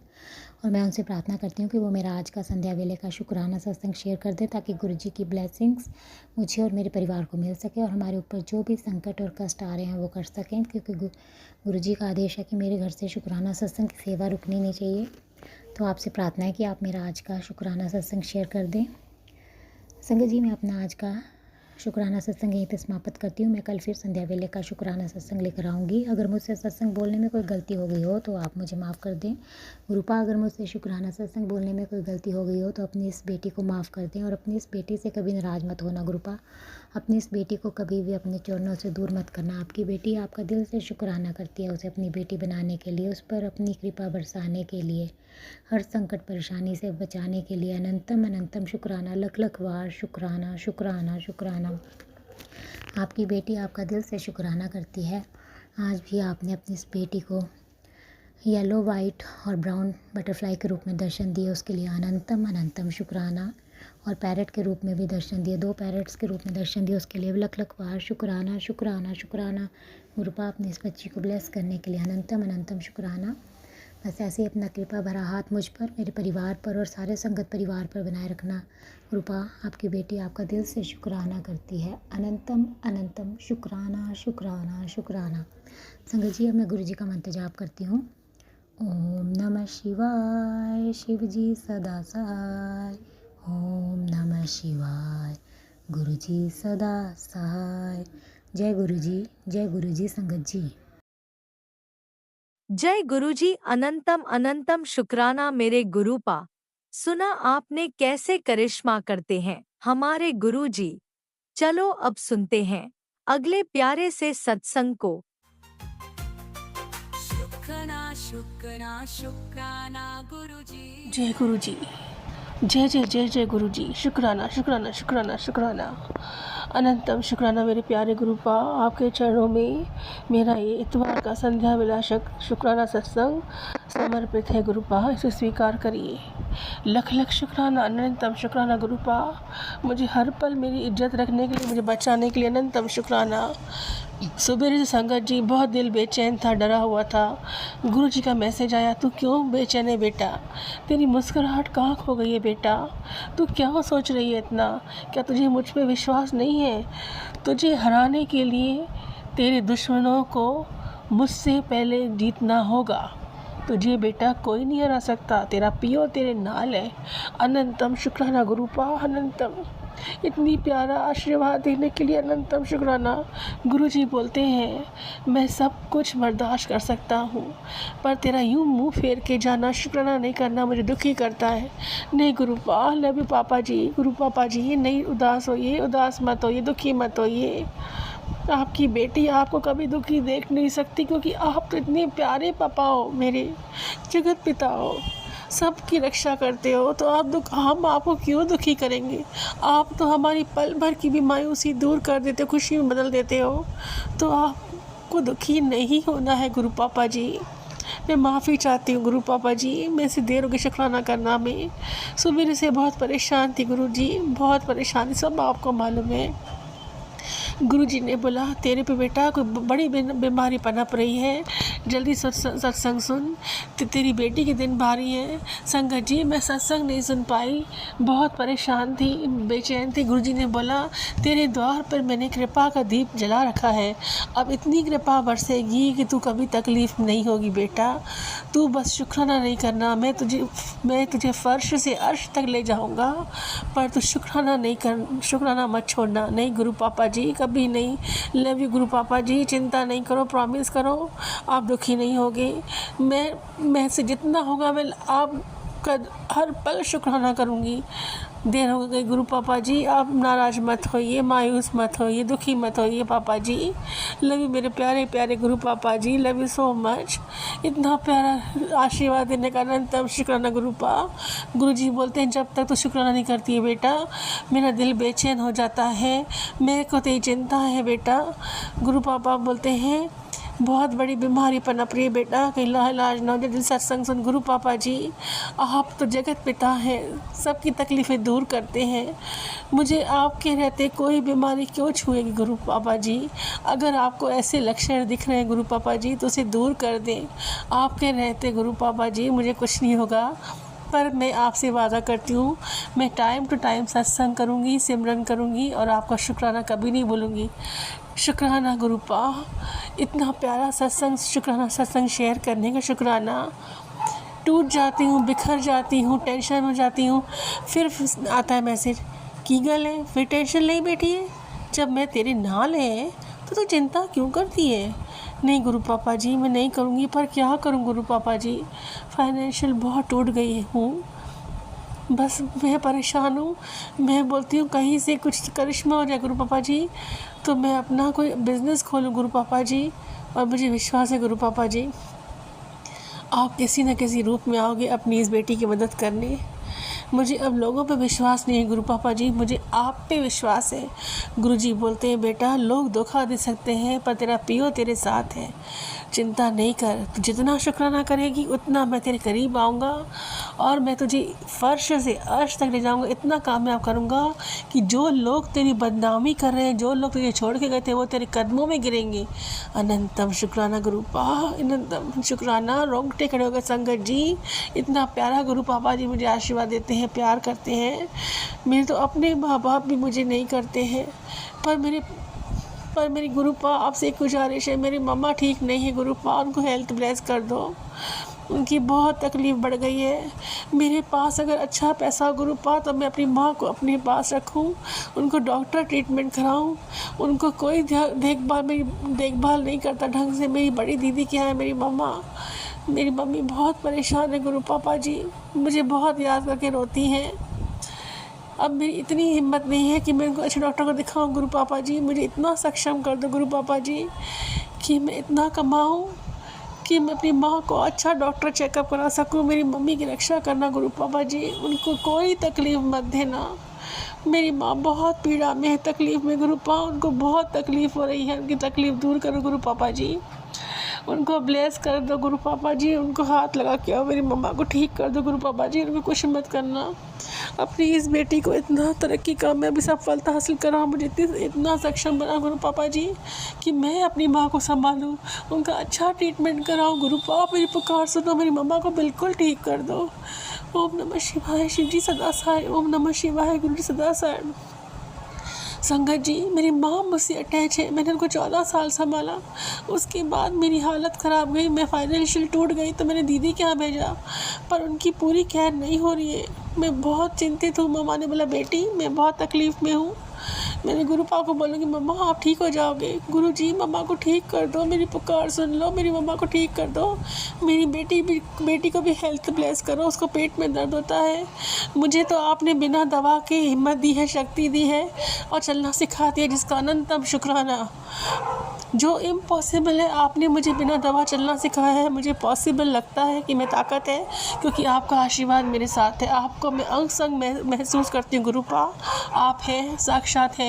और मैं उनसे प्रार्थना करती हूँ कि वो मेरा आज का संध्या वेले का शुक्राना सत्संग शेयर कर दे, ताकि गुरु जी की ब्लेसिंग्स मुझे और मेरे परिवार को मिल सके और हमारे ऊपर जो भी संकट और कष्ट आ रहे हैं वो कर सकें, क्योंकि गुरु जी का आदेश है कि मेरे घर से शुक्राना सत्संग की सेवा रुकनी नहीं चाहिए। तो आपसे प्रार्थना है कि आप मेरा आज का शुक्राना सत्संग शेयर कर दें। संगत जी मैं अपना आज का शुक्राना सत्संग यहीं पे समाप्त करती हूँ। मैं कल फिर संध्या वेले का शुक्राना सत्संग लेकर आऊँगी। अगर मुझसे सत्संग बोलने में कोई गलती हो गई हो तो आप मुझे माफ़ कर दें। गुरुपा अगर मुझसे शुक्राना सत्संग बोलने में कोई गलती हो गई हो तो अपनी इस बेटी को माफ़ कर दें, और अपनी इस बेटी से कभी नाराज़ मत होना गुरुपा। अपनी इस बेटी को कभी भी अपने चरणों से दूर मत करना। आपकी बेटी आपका दिल से शुक्राना करती है, उसे अपनी बेटी बनाने के लिए, उस पर अपनी कृपा बरसाने के लिए, हर संकट परेशानी से बचाने के लिए अनंतम अनंतम शुक्राना। लख लख वार शुक्राना शुक्राना शुक्राना। आपकी बेटी आपका दिल से शुक्राना करती है। आज भी आपने अपनी इस बेटी को येलो वाइट और ब्राउन बटरफ्लाई के रूप में दर्शन दिए, उसके लिए अनंतम अनंतम शुक्राना। और पैरेट के रूप में भी दर्शन दिए, 2 पैरेट्स के रूप में दर्शन दिए, उसके लिए भी लख लख वार शुक्राना शुक्राना शुक्राना। गुरुपा अपनी इस बच्ची को ब्लेस करने के लिए अनंतम अनंतम शुक्राना। बस ऐसे ही अपना कृपा भरा हाथ मुझ पर, मेरे परिवार पर और सारे संगत परिवार पर बनाए रखना। गुरुपा, आपकी बेटी आपका दिल से शुक्राना करती है। अनंतम अनंतम शुक्राना शुक्राना शुक्राना। संगत जी, अब मैं गुरु जी का मंत्र जाप करती हूँ। ओम नमः शिवाय, शिव जी सदा सहाय। ओम नमः शिवाय, गुरु जी सदा सहाय। जय गुरु जी, जय गुरु जी। संगत जी, जय गुरुजी। अनंतम अनंतम शुक्राना मेरे गुरुपा। सुना आपने कैसे करिश्मा करते हैं हमारे गुरुजी। चलो अब सुनते हैं अगले प्यारे से सत्संग को। शुक्राना शुक्राना शुक्राना गुरुजी। जय गुरु जी, जय जय जय जय गुरु जी। शुक्राना शुक्राना शुक्राना शुक्राना, अनंतम शुक्राना मेरे प्यारे गुरुपा। आपके चरणों में मेरा ये इतवार का संध्या विलासक शुक्राना सत्संग समर्पित है गुरुपा, इसे स्वीकार करिए। लख लख शुक्राना, अनंतम शुक्राना गुरुपा। मुझे हर पल मेरी इज्जत रखने के लिए, मुझे बचाने के लिए अनंतम शुक्राना। सुबह से संगत जी बहुत दिल बेचैन था, डरा हुआ था। गुरु जी का मैसेज आया, तू क्यों बेचैन है बेटा? तेरी मुस्कुराहट कहाँ खो गई है बेटा? तू क्या सोच रही है इतना? क्या तुझे मुझ पे विश्वास नहीं है? तुझे हराने के लिए तेरे दुश्मनों को मुझसे पहले जीतना होगा। तुझे बेटा कोई नहीं हरा सकता, तेरा पियो तेरे नाल है। अनंतम शुक्राना गुरुपा, अनंतम। इतनी प्यारा आशीर्वाद देने के लिए अनंतम शुक्राना। गुरुजी बोलते हैं, मैं सब कुछ बर्दाश्त कर सकता हूँ, पर तेरा यूँ मुंह फेर के जाना, शुक्राना नहीं करना मुझे दुखी करता है। नहीं गुरुपा, लव यू पापा जी। गुरु पापा जी, नहीं उदास होइए, उदास मत होइए, दुखी मत होइए। आपकी बेटी आपको कभी दुखी देख नहीं सकती, क्योंकि आप तो इतने प्यारे पापा हो, मेरे जगत पिता हो, सबकी रक्षा करते हो। तो हम आपको क्यों दुखी करेंगे? आप तो हमारी पल भर की भी मायूसी दूर कर देते हो, खुशी में बदल देते हो। तो आपको दुखी नहीं होना है गुरु पापा जी। मैं माफ़ी चाहती हूँ गुरु पापा जी, मैं से देर हो गई शुक्राना करना में। सुबह से बहुत परेशान थी गुरु जी, बहुत परेशान, सब आपको मालूम है। गुरुजी ने बोला, तेरे पे बेटा कोई बड़ी बीमारी पनप रही है, जल्दी सत्संग सुन, तेरी बेटी के दिन भारी है। संगत जी, मैं सत्संग नहीं सुन पाई, बहुत परेशान थी, बेचैन थी। गुरुजी ने बोला, तेरे द्वार पर मैंने कृपा का दीप जला रखा है, अब इतनी कृपा बरसेगी कि तू कभी तकलीफ़ नहीं होगी बेटा। तू बस शुक्राना नहीं करना, मैं तुझे फर्श से अर्श तक ले जाऊंगा, पर तू शुक्राना मत छोड़ना। नहीं गुरु पापा जी, कभी नहीं। लव यू गुरु पापा जी, चिंता नहीं करो, प्रॉमिस करो, आप दुखी नहीं होगे। मैं से जितना होगा मैं आपका हर पल शुक्राना करूँगी। देर हो गई गुरु पापा जी, आप नाराज़ मत होइए, मायूस मत होइए, दुखी मत होइए पापा जी। लव यू मेरे प्यारे प्यारे गुरु पापा जी, लव यू सो मच। इतना प्यारा आशीर्वाद देने का अनंतम शुक्राना गुरुपा। गुरु जी बोलते हैं, जब तक तो शुक्राना नहीं करती है बेटा, मेरा दिल बेचैन हो जाता है, मेरे को तेरी चिंता है बेटा। गुरु पापा बोलते हैं, बहुत बड़ी बीमारी पनप रही है बेटा, कहीं इलाज ना हो जाए। दिल सत्संग सुन गुरु पापा जी, आप तो जगत पिता हैं, सबकी तकलीफ़ें दूर करते हैं, मुझे आपके रहते कोई बीमारी क्यों छुएगी गुरु पापा जी? अगर आपको ऐसे लक्षण दिख रहे हैं गुरु पापा जी, तो उसे दूर कर दें। आपके रहते गुरु पापा जी मुझे कुछ नहीं होगा, पर मैं आपसे वादा करती हूँ, मैं टाइम टू टाइम सत्संग करूँगी, सिमरन करूँगी और आपका शुक्राना कभी नहीं भूलूँगी। शुक्राना गुरुपा, इतना प्यारा सत्संग, शुक्राना सत्संग शेयर करने का शुक्राना। टूट जाती हूँ, बिखर जाती हूँ, टेंशन हो जाती हूँ, फिर आता है मैसेज, की गल है, फिर टेंशन नहीं बैठी है? जब मैं तेरे नाल है तो तू चिंता क्यों करती है? नहीं गुरु पापा जी, मैं नहीं करूँगी, पर क्या करूँ गुरु पापा जी? फाइनेंशियल बहुत टूट गई हूँ, बस मैं परेशान हूँ। मैं बोलती हूँ कहीं से कुछ करिश्मा हो जाए गुरु पापा जी, तो मैं अपना कोई बिज़नेस खोलूँ गुरु पापा जी। और मुझे विश्वास है गुरु पापा जी, आप किसी न किसी रूप में आओगे अपनी इस बेटी की मदद करने। मुझे अब लोगों पे विश्वास नहीं है गुरु पापा जी, मुझे आप पे विश्वास है। गुरुजी बोलते हैं, बेटा लोग धोखा दे सकते हैं, पर तेरा पियो तेरे साथ है। चिंता नहीं कर, तू जितना शुक्राना करेगी उतना मैं तेरे करीब आऊँगा और मैं तुझे फर्श से अर्श तक ले जाऊँगा। इतना कामयाब करूँगा कि जो लोग तेरी बदनामी कर रहे हैं, जो लोग तुझे छोड़ के गए थे, वो तेरे कदमों में गिरेंगे। अनंतम शुक्राना गुरु पापा, अनंतम शुक्राना। रोंगटे खड़े हो गए संगत जी। इतना प्यारा गुरु पापा जी मुझे आशीर्वाद देते हैं, प्यार करते हैं। मेरे तो अपने माँ बाप भी मुझे नहीं करते हैं, पर मेरी गुरुपा आपसे एक गुजारिश है, मेरी मम्मा ठीक नहीं है गुरुपा, उनको हेल्थ ब्लेस कर दो। उनकी बहुत तकलीफ़ बढ़ गई है। मेरे पास अगर अच्छा पैसा हो गुरुपा तो मैं अपनी माँ को अपने पास रखूं, उनको डॉक्टर ट्रीटमेंट कराऊं। उनको कोई देखभाल नहीं करता ढंग से। मेरी बड़ी दीदी क्या है, मेरी मम्मी बहुत परेशान है गुरु पापा जी, मुझे बहुत याद करके रोती हैं। अब मेरी इतनी हिम्मत नहीं है कि मैं उनको अच्छे डॉक्टर को दिखाऊं गुरु पापा जी। मुझे इतना सक्षम कर दो गुरु पापा जी कि मैं इतना कमाऊं कि मैं अपनी माँ को अच्छा डॉक्टर चेकअप करा सकूं। मेरी मम्मी की रक्षा करना गुरु पापा जी, उनको कोई तकलीफ़ मत देना। मेरी माँ बहुत पीड़ा में है, तकलीफ़ में गुरु पापा, उनको बहुत तकलीफ़ हो रही है, उनकी तकलीफ़ दूर करो गुरु पापा जी। उनको ब्लेस कर दो गुरु पापा जी, उनको हाथ लगा के आओ, मेरी मम्मा को ठीक कर दो गुरु पापा जी। उनको कुछ मत करना। अपनी इस बेटी को इतना तरक्की कामयाबी सफलता हासिल करा, मुझे इतना सक्षम बना गुरु पापा जी कि मैं अपनी माँ को संभालूं, उनका अच्छा ट्रीटमेंट कराऊं। गुरु पापा मेरी पुकार सुनो, मेरी मम्मा को बिल्कुल ठीक कर दो। ओम नमः शिवाय, शिव जी सदा सहाय। ओम नमः शिवाय, गुरु जी सदा सहाय। संगत जी, मेरी माँ मुझसे अटैच है, मैंने उनको 14 साल संभाला। उसके बाद मेरी हालत ख़राब गई, मैं फाइनेंशियल टूट गई तो मैंने दीदी के यहाँ भेजा, पर उनकी पूरी केयर नहीं हो रही है। मैं बहुत चिंतित हूँ। मम्मा ने बोला बेटी मैं बहुत तकलीफ़ में हूँ। मैंने गुरु पापा को बोलूँगी मम्मा आप ठीक हो जाओगे। गुरु जी मम्मा को ठीक कर दो, मेरी पुकार सुन लो, मेरी मम्मा को ठीक कर दो। मेरी बेटी को भी हेल्थ ब्लेस करो, उसको पेट में दर्द होता है। मुझे तो आपने बिना दवा के हिम्मत दी है, शक्ति दी है और चलना सिखा दिया, जिसका अनंतम शुक्राना। जो इम्पॉसिबल है आपने मुझे बिना दवा चलना सिखाया है। मुझे पॉसिबल लगता है कि मैं ताकत है क्योंकि आपका आशीर्वाद मेरे साथ है। आपको मैं अंग संग महसूस करती हूँ गुरुपा, आप हैं, साक्षात हैं।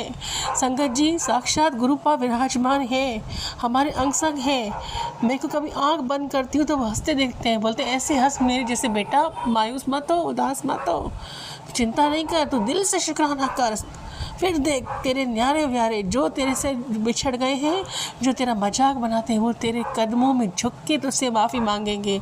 संगत जी साक्षात गुरुपा विराजमान है, हमारे अंग संग है। मैं को कभी आंख बंद करती हूँ तो वो हंसते देखते हैं, बोलते ऐसे हंस मेरे जैसे बेटा, मायूस मत हो, उदास मत हो, चिंता नहीं कर, तू दिल से शुक्राना कर। फिर देख तेरे न्यारे व्यारे जो तेरे से बिछड़ गए हैं, जो तेरा मजाक बनाते हैं, वो तेरे कदमों में झुक के तुझसे माफ़ी मांगेंगे।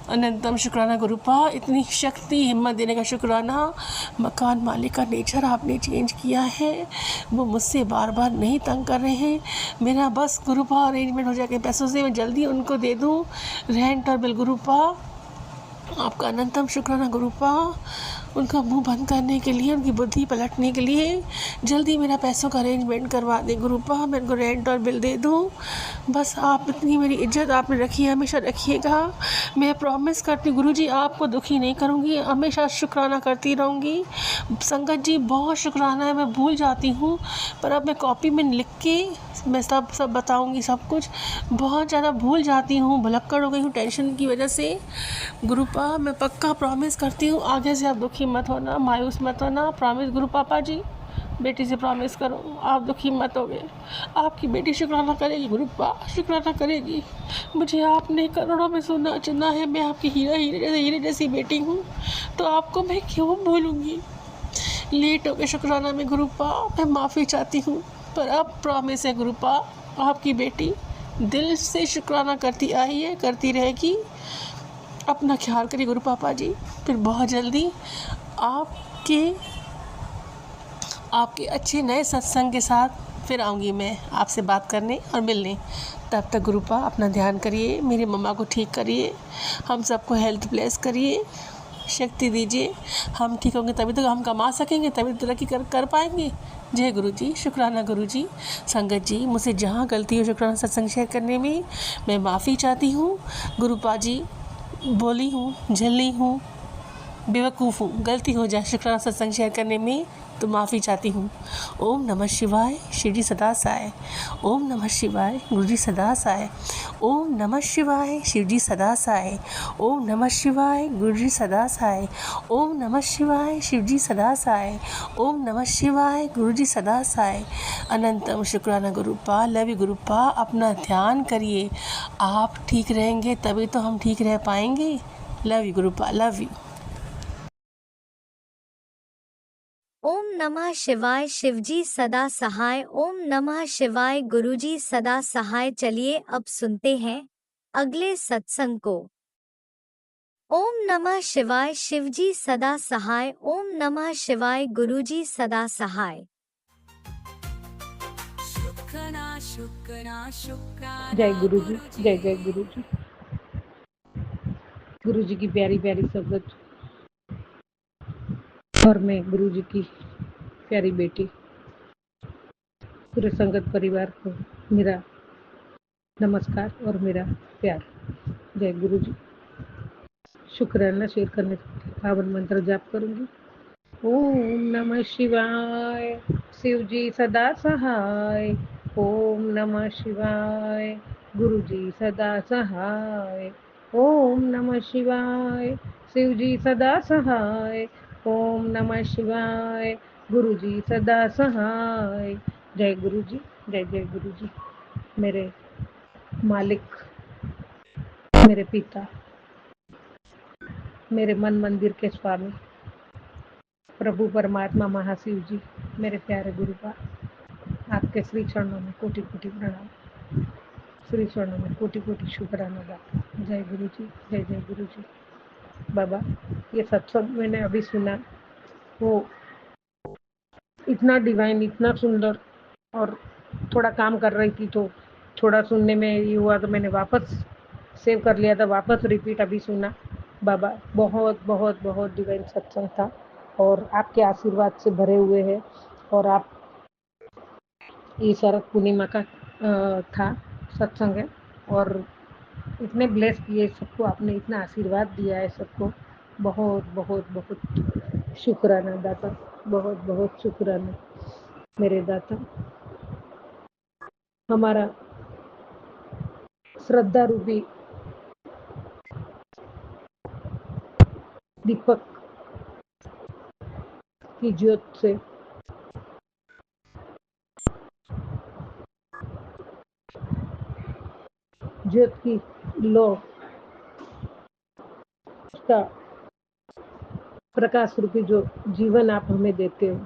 अनंतम शुक्राना गुरुपा, इतनी शक्ति हिम्मत देने का शुक्राना। मकान मालिक का नेचर आपने चेंज किया है, वो मुझसे बार बार नहीं तंग कर रहे हैं। मेरा बस गुरुपा अरेंजमेंट हो जाए, पैसों से मैं जल्दी उनको दे दूँ रेंट और बिल। गुरुपा आपका अनंतम शुक्राना गुरुपा, उनका मुंह बंद करने के लिए, उनकी बुद्धि पलटने के लिए जल्दी मेरा पैसों का अरेंजमेंट करवा दें गुरुपा, मैं उनको रेंट और बिल दे दूँ। बस आप इतनी मेरी इज्जत आपने रखी है, हमेशा रखिएगा। मैं प्रॉमिस करती हूँ गुरुजी आपको दुखी नहीं करूँगी, हमेशा शुक्राना करती रहूँगी। संगत जी बहुत शुक्राना है, मैं भूल जाती हूँ, पर अब मैं कॉपी में लिख के मैं सब बताऊँगी। सब कुछ बहुत ज़्यादा भूल जाती हूँ, भुलक्कड़ हो गई हूँ टेंशन की वजह से। गुरुपा मैं पक्का प्रॉमिस करती हूँ आगे से आप दुखी मत होना, मायूस मत होना। प्रॉमिस गुरु पापा जी, बेटी से प्रॉमिस करो आप दुखी मत होगे। आपकी बेटी शुक्राना करेगी गुरुपा, शुक्राना करेगी। मुझे आपने करोड़ों में सोना चुना है, मैं आपकी हीरे जैसी बेटी हूँ, तो आपको मैं क्यों भूलूँगी। लेट हो गए शुक्राना में गुरुपा, मैं माफ़ी चाहती हूँ, पर अब प्रॉमिस है गुरुपा, आपकी बेटी दिल से शुक्राना करती आई है, करती रहेगी। अपना ख्याल करिए गुरु पापा जी। फिर बहुत जल्दी आपके अच्छे नए सत्संग के साथ फिर आऊँगी मैं आपसे बात करने और मिलने। तब तक गुरुपा अपना ध्यान करिए, मेरी मम्मा को ठीक करिए, हम सबको हेल्थ ब्लेस करिए, शक्ति दीजिए। हम ठीक होंगे तभी तो हम कमा सकेंगे, तभी तो तरक्की कर पाएंगे। जय गुरु जी, शुक्राना गुरु जी। संगत जी मुझसे जहाँ गलती हो शुक्राना सत्संग शेयर करने में मैं माफ़ी चाहती हूँ। गुरुपा जी बोली हूँ, झल्ली हूँ, बेवकूफ़ हूँ, गलती हो जाए शुक्राना सत्संग शेयर करने में तो माफ़ी चाहती हूँ। ओम नमः शिवाय, शिव जी सदा साय। ओम नमः शिवाय, गुरु जी सदा साय। ओम नमः शिवाय, शिव जी सदा साय। ओम नमः शिवाय, गुरु जी सदा साय। ओम नमः शिवाय, शिव जी सदा साय। ओम नमः शिवाय, गुरु जी सदा साय। अनंतम शुक्राना गुरुपा, लव यू गुरुपा। अपना ध्यान करिए, आप ठीक रहेंगे तभी तो हम ठीक रह पाएंगे। Love you Gurupa, love you. ओम नमः शिवाय, शिवजी सदा सहाय। ओम नमः शिवाय, गुरुजी सदा सहाय। चलिए अब सुनते हैं अगले सत्संग को। ओम नमः शिवाय, शिवजी सदा सहाय। ओम नमः शिवाय, गुरुजी सदा सहाय। शुक्राना शुक्राना शुक्राना जय गुरु जी, गुरुजी जय जय गुरु जी। गुरु जी की प्यारी प्यारी संगत और मैं गुरु जी की प्यारी बेटी, पूरे संगत परिवार को मेरा नमस्कार और मेरा प्यार। जय गुरु जी। शुक्राना शेयर करने से पावन मंत्र जाप करूंगी। ओम नमः शिवाय, शिव जी सदा सहाय। ओम नमः शिवाय, गुरु जी सदा सहाय। ओम नमः शिवाय, शिव जी सदा सहाय। ओम नमः शिवाय, गुरु जी सदा सहाय। जय गुरु जी, जय जय गुरु जी। मेरे मालिक, मेरे पिता, मेरे मन मंदिर के स्वामी, प्रभु परमात्मा महाशिव जी, मेरे प्यारे गुरुपा, आपके श्री चरणों में कोटि कोटि प्रणाम, श्री चरणों में कोटि कोटि शुक्राना बाबा। जय गुरु जी, जय जय गुरु जी। बाबा, ये सत्संग मैंने अभी सुना, वो इतना डिवाइन, इतना सुंदर, और थोड़ा काम कर रही थी तो थोड़ा सुनने में ये हुआ तो मैंने वापस सेव कर लिया था, वापस रिपीट अभी सुना। बाबा, बहुत बहुत बहुत डिवाइन सत्संग था और आपके आशीर्वाद से भरे हुए हैं। और आप, ये शरद पूर्णिमा का था सत्संग है और इतने ब्लेस किए सबको, आपने इतना आशीर्वाद दिया है सबको। बहुत बहुत बहुत शुक्राना दाता, बहुत बहुत शुक्राना मेरे दाता। हमारा श्रद्धा रूपी दीपक की ज्योत से ज्योत की लो का प्रकाश रूपी जो जीवन आप हमें देते हो,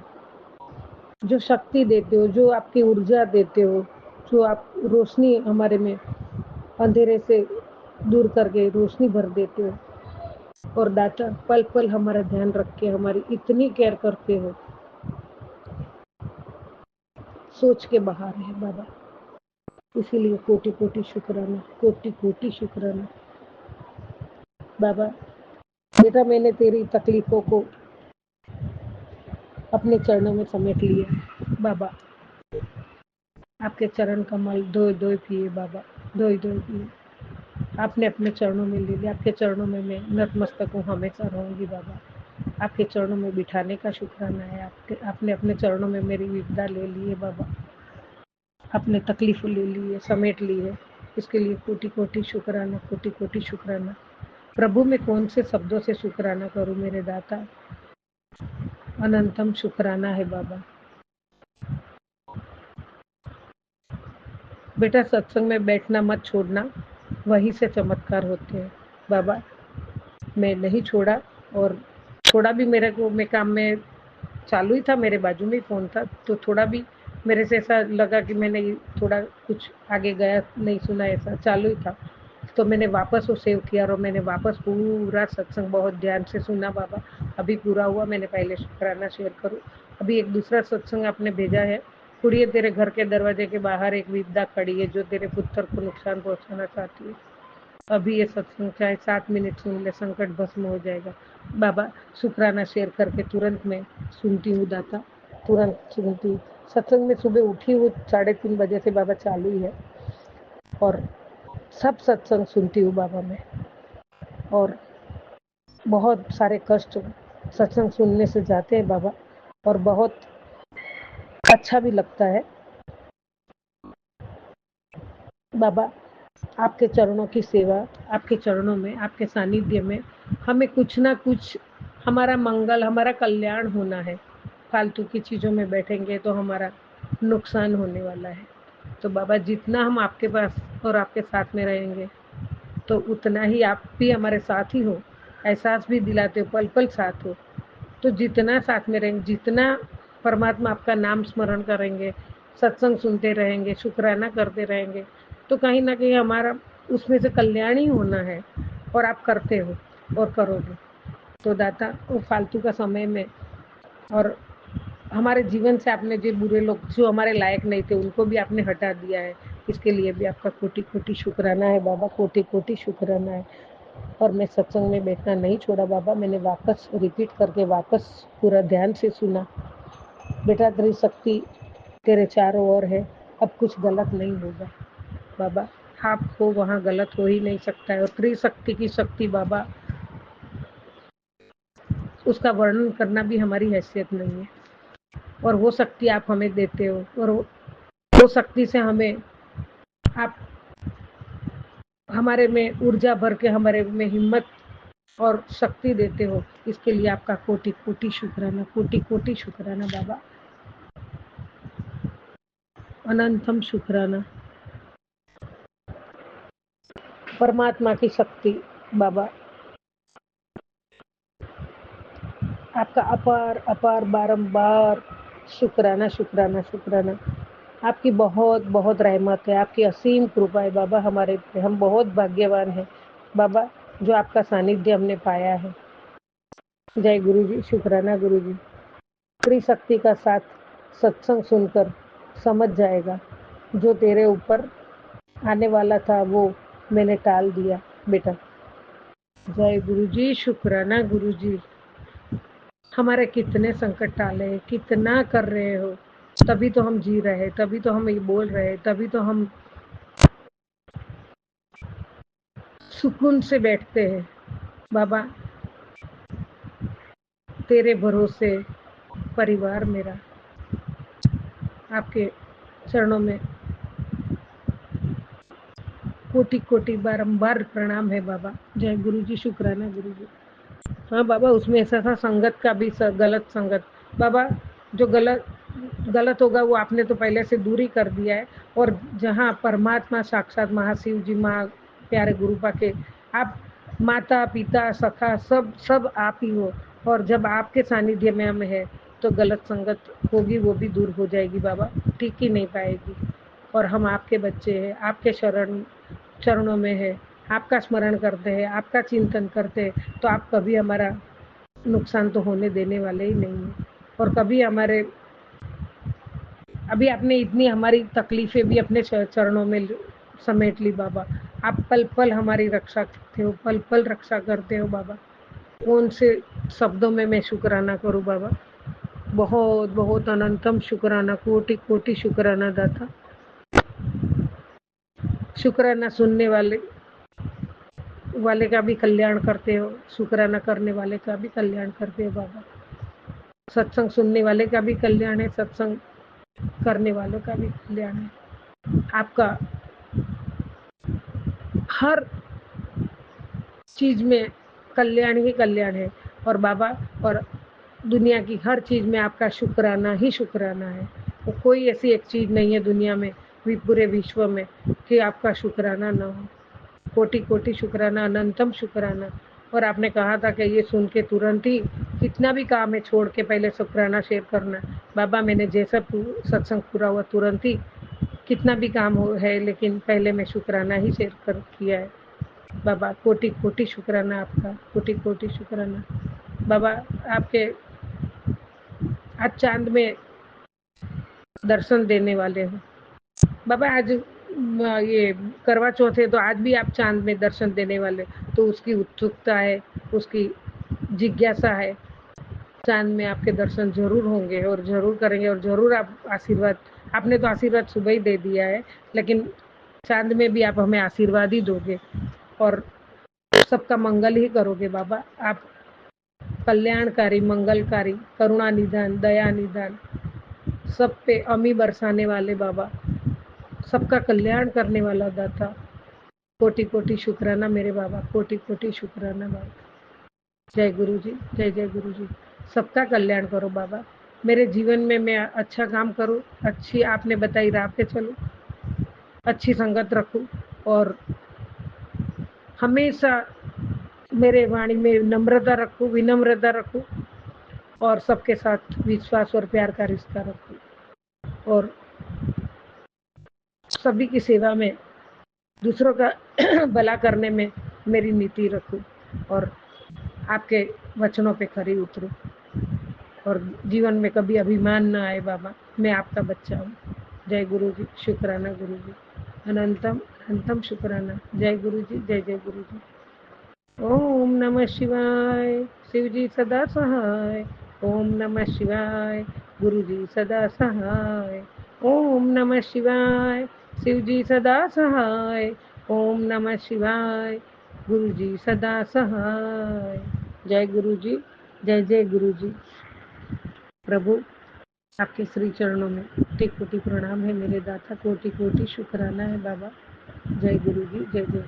जो शक्ति देते हो, जो आपकी ऊर्जा देते हो, जो आप रोशनी हमारे में अंधेरे से दूर करके रोशनी भर देते हो, और दाता पल पल हमारा ध्यान रख के हमारी इतनी केयर करते हो, सोच के बाहर है बाबा। इसीलिए कोटि कोटि शुक्राना, कोटि कोटि शुक्राना बाबा। बेटा, मैंने तेरी तकलीफों को अपने चरणों में समेट लिया बाबा। आपके चरण कमल धोए धोए पिए बाबा, धोए धोए पिए। आपने अपने चरणों में ले लिया, आपके चरणों में मैं नतमस्तक हूँ, हमेशा रहूंगी बाबा। आपके चरणों में बिठाने का शुक्राना है। आपने अपने चरणों में मेरी विपदा ले ली है बाबा, अपने तकलीफ ले ली है, समेट ली है। इसके लिए कोटि कोटि शुक्राना, कोटि कोटि शुक्राना। प्रभु, मैं कौन से शब्दों से शुक्राना करूं मेरे दाता। अनंतम शुक्राना है बाबा। बेटा, सत्संग में बैठना मत छोड़ना, वहीं से चमत्कार होते हैं बाबा। मैं नहीं छोड़ा, और थोड़ा भी मेरे को, मैं काम में चालू ही था, मेरे बाजू में ही फ़ोन था, तो थोड़ा भी मेरे से ऐसा लगा कि मैंने थोड़ा कुछ आगे गया नहीं सुना, ऐसा चालू ही था, तो मैंने वापस वो सेव किया और मैंने वापस पूरा सत्संग बहुत ध्यान से सुना बाबा। अभी पूरा हुआ, मैंने पहले शुक्राना शेयर करूँ। अभी एक दूसरा सत्संग आपने भेजा है, कुड़िए तेरे घर के दरवाजे के बाहर एक विपदा खड़ी है जो तेरे पुत्र को नुकसान पहुंचाना चाहती है। अभी ये सत्संग चाहे 7 मिनट सुन ले, संकट भस्म हो जाएगा बाबा। शुक्राना शेयर करके तुरंत मैं सुनती हूँ दाता, तुरंत सुनती हूँ सत्संग में। सुबह उठी हूँ 3:30 बजे से बाबा चालू ही है, और सब सत्संग सुनती हूँ बाबा मैं। और बहुत सारे कष्ट सत्संग सुनने से जाते हैं बाबा, और बहुत अच्छा भी लगता है बाबा। आपके चरणों की सेवा, आपके चरणों में, आपके सानिध्य में हमें कुछ ना कुछ, हमारा मंगल, हमारा कल्याण होना है। फालतू की चीज़ों में बैठेंगे तो हमारा नुकसान होने वाला है। तो बाबा, जितना हम आपके पास और आपके साथ में रहेंगे तो उतना ही आप भी हमारे साथ ही हो, एहसास भी दिलाते हो, पल पल साथ हो। तो जितना साथ में रहेंगे, जितना परमात्मा आपका नाम स्मरण करेंगे, सत्संग सुनते रहेंगे, शुक्राना करते रहेंगे, तो कहीं ना कहीं हमारा उसमें से कल्याण ही होना है। और आप करते हो और करोगे। तो दाता, वो फालतू का समय में और हमारे जीवन से आपने जो बुरे लोग जो हमारे लायक नहीं थे उनको भी आपने हटा दिया है। इसके लिए भी आपका कोटि कोटि शुक्राना है बाबा, कोटि कोटि शुक्राना है। और मैं सत्संग में बैठना नहीं छोड़ा बाबा, मैंने वापस रिपीट करके वापस पूरा ध्यान से सुना। बेटा, तेरी शक्ति तेरे चारों ओर है, अब कुछ गलत नहीं होगा बाबा। आपको वहाँ गलत हो ही नहीं सकता है। और त्रिशक्ति की शक्ति बाबा, उसका वर्णन करना भी हमारी हैसियत नहीं है। और वो शक्ति आप हमें देते हो, और वो शक्ति से हमें आप हमारे में ऊर्जा भर के हमारे में हिम्मत और शक्ति देते हो। इसके लिए आपका कोटि कोटि शुक्राना, कोटि कोटि शुक्राना बाबा, अनंतम शुक्राना। परमात्मा की शक्ति बाबा, आपका अपार अपार बारंबार शुक्राना शुक्राना शुक्राना। आपकी बहुत बहुत रहमत है, आपकी असीम कृपा है बाबा हमारे पे। हम बहुत भाग्यवान हैं बाबा, जो आपका सानिध्य हमने पाया है। जय गुरु जी, शुक्राना गुरु जी। त्रिशक्ति का साथ सत्संग सुनकर समझ जाएगा, जो तेरे ऊपर आने वाला था वो मैंने टाल दिया बेटा। जय गुरु जी, शुक्राना गुरु जी। हमारे कितने संकट टाले, कितना कर रहे हो, तभी तो हम जी रहे, तभी तो हम ये बोल रहे, तभी तो हम सुकून से बैठते हैं बाबा। तेरे भरोसे परिवार मेरा आपके चरणों में कोटि कोटि बारंबार प्रणाम है बाबा। जय गुरु जी, शुक्राना गुरु जी। हाँ बाबा, उसमें ऐसा था संगत का भी गलत संगत बाबा, जो गलत गलत होगा वो आपने तो पहले से दूर ही कर दिया है। और जहाँ परमात्मा साक्षात महाशिव जी, माँ प्यारे गुरुपा के, आप माता पिता सखा सब सब आप ही हो। और जब आपके सानिध्य में हम है तो गलत संगत होगी वो भी दूर हो जाएगी बाबा, टिक ही नहीं पाएगी। और हम आपके बच्चे हैं, आपके चरणों में है, आपका स्मरण करते हैं, आपका चिंतन करते हैं, तो आप कभी हमारा नुकसान तो होने देने वाले ही नहीं है। और कभी हमारे अभी आपने इतनी हमारी तकलीफें भी अपने चरणों में समेट ली बाबा। आप पल पल हमारी रक्षा करते हो, पल पल रक्षा करते हो बाबा। कौन से शब्दों में मैं शुक्राना करूं बाबा। बहुत बहुत अनंतम शुक्राना, कोटि कोटि शुक्राना दाता। शुक्राना सुनने वाले का भी कल्याण करते हो, शुक्राना करने वाले का भी कल्याण करते हो बाबा। सत्संग सुनने वाले का भी कल्याण है, सत्संग करने वालों का भी कल्याण है। आपका हर चीज में कल्याण ही कल्याण है। और बाबा, और दुनिया की हर चीज में आपका शुक्राना ही शुक्राना है। तो कोई ऐसी एक चीज नहीं है दुनिया में, पूरे विश्व में, कि आपका शुक्राना ना हो। कोटि कोटि शुक्राना, अनंतम शुक्राना। और आपने कहा था कि ये सुन के तुरंत ही कितना भी काम है छोड़ के पहले शुक्राना शेयर करना। बाबा, मैंने जैसा सत्संग पूरा हुआ तुरंत ही, कितना भी काम है लेकिन पहले मैं शुक्राना ही शेयर कर किया है बाबा। कोटि कोटि शुक्राना आपका, कोटि कोटि शुक्राना बाबा। आपके आज चांद में दर्शन देने वाले हो बाबा। आज ये करवा चौथ है, तो आज भी आप चांद में दर्शन देने वाले, तो उसकी उत्सुकता है, उसकी जिज्ञासा है। चांद में आपके दर्शन जरूर होंगे और जरूर करेंगे, और जरूर आप आशीर्वाद, आपने तो आशीर्वाद सुबह ही दे दिया है, लेकिन चांद में भी आप हमें आशीर्वाद ही दोगे और सबका मंगल ही करोगे बाबा। आप कल्याणकारी, मंगलकारी, करुणा निधान, दया निधान, सब पे अमी बरसाने वाले बाबा, सबका कल्याण करने वाला दाता, कोटि कोटि शुक्राना मेरे बाबा, कोटि कोटि शुक्राना बाबा। जय गुरु जी, जय जय गुरु जी। सबका कल्याण करो बाबा, मेरे जीवन में मैं अच्छा काम करूं, अच्छी आपने बताई राह पे चलूं, अच्छी संगत रखूं और हमेशा मेरे वाणी में नम्रता रखूं, विनम्रता रखूं और सबके साथ विश्वास और प्यार का रिश्ता रखूं और सभी की सेवा में, दूसरों का भला करने में मेरी नीति रखूं और आपके वचनों पे खरी उतरूं और जीवन में कभी अभिमान न आए बाबा, मैं आपका बच्चा हूँ। जय गुरु जी, शुक्राना गुरु जी, अनंतम अनंतम शुक्राना। जय गुरु जी, जय जय गुरु जी। ओम नमः शिवाय, शिव जी सदा सहाय। ओम नमः शिवाय, गुरु जी सदा सहाय। ओम नमः शिवाय, शिव जी सदा सहाय। ओम नमः शिवाय, गुरु जी सदा सहाय। जय गुरु जी, जय जय गुरु जी। प्रभु आपके श्री चरणों में कोटि कोटि प्रणाम है मेरे दाता, कोटि कोटि शुक्राना है बाबा। जय गुरु जी, जय जय गुरु।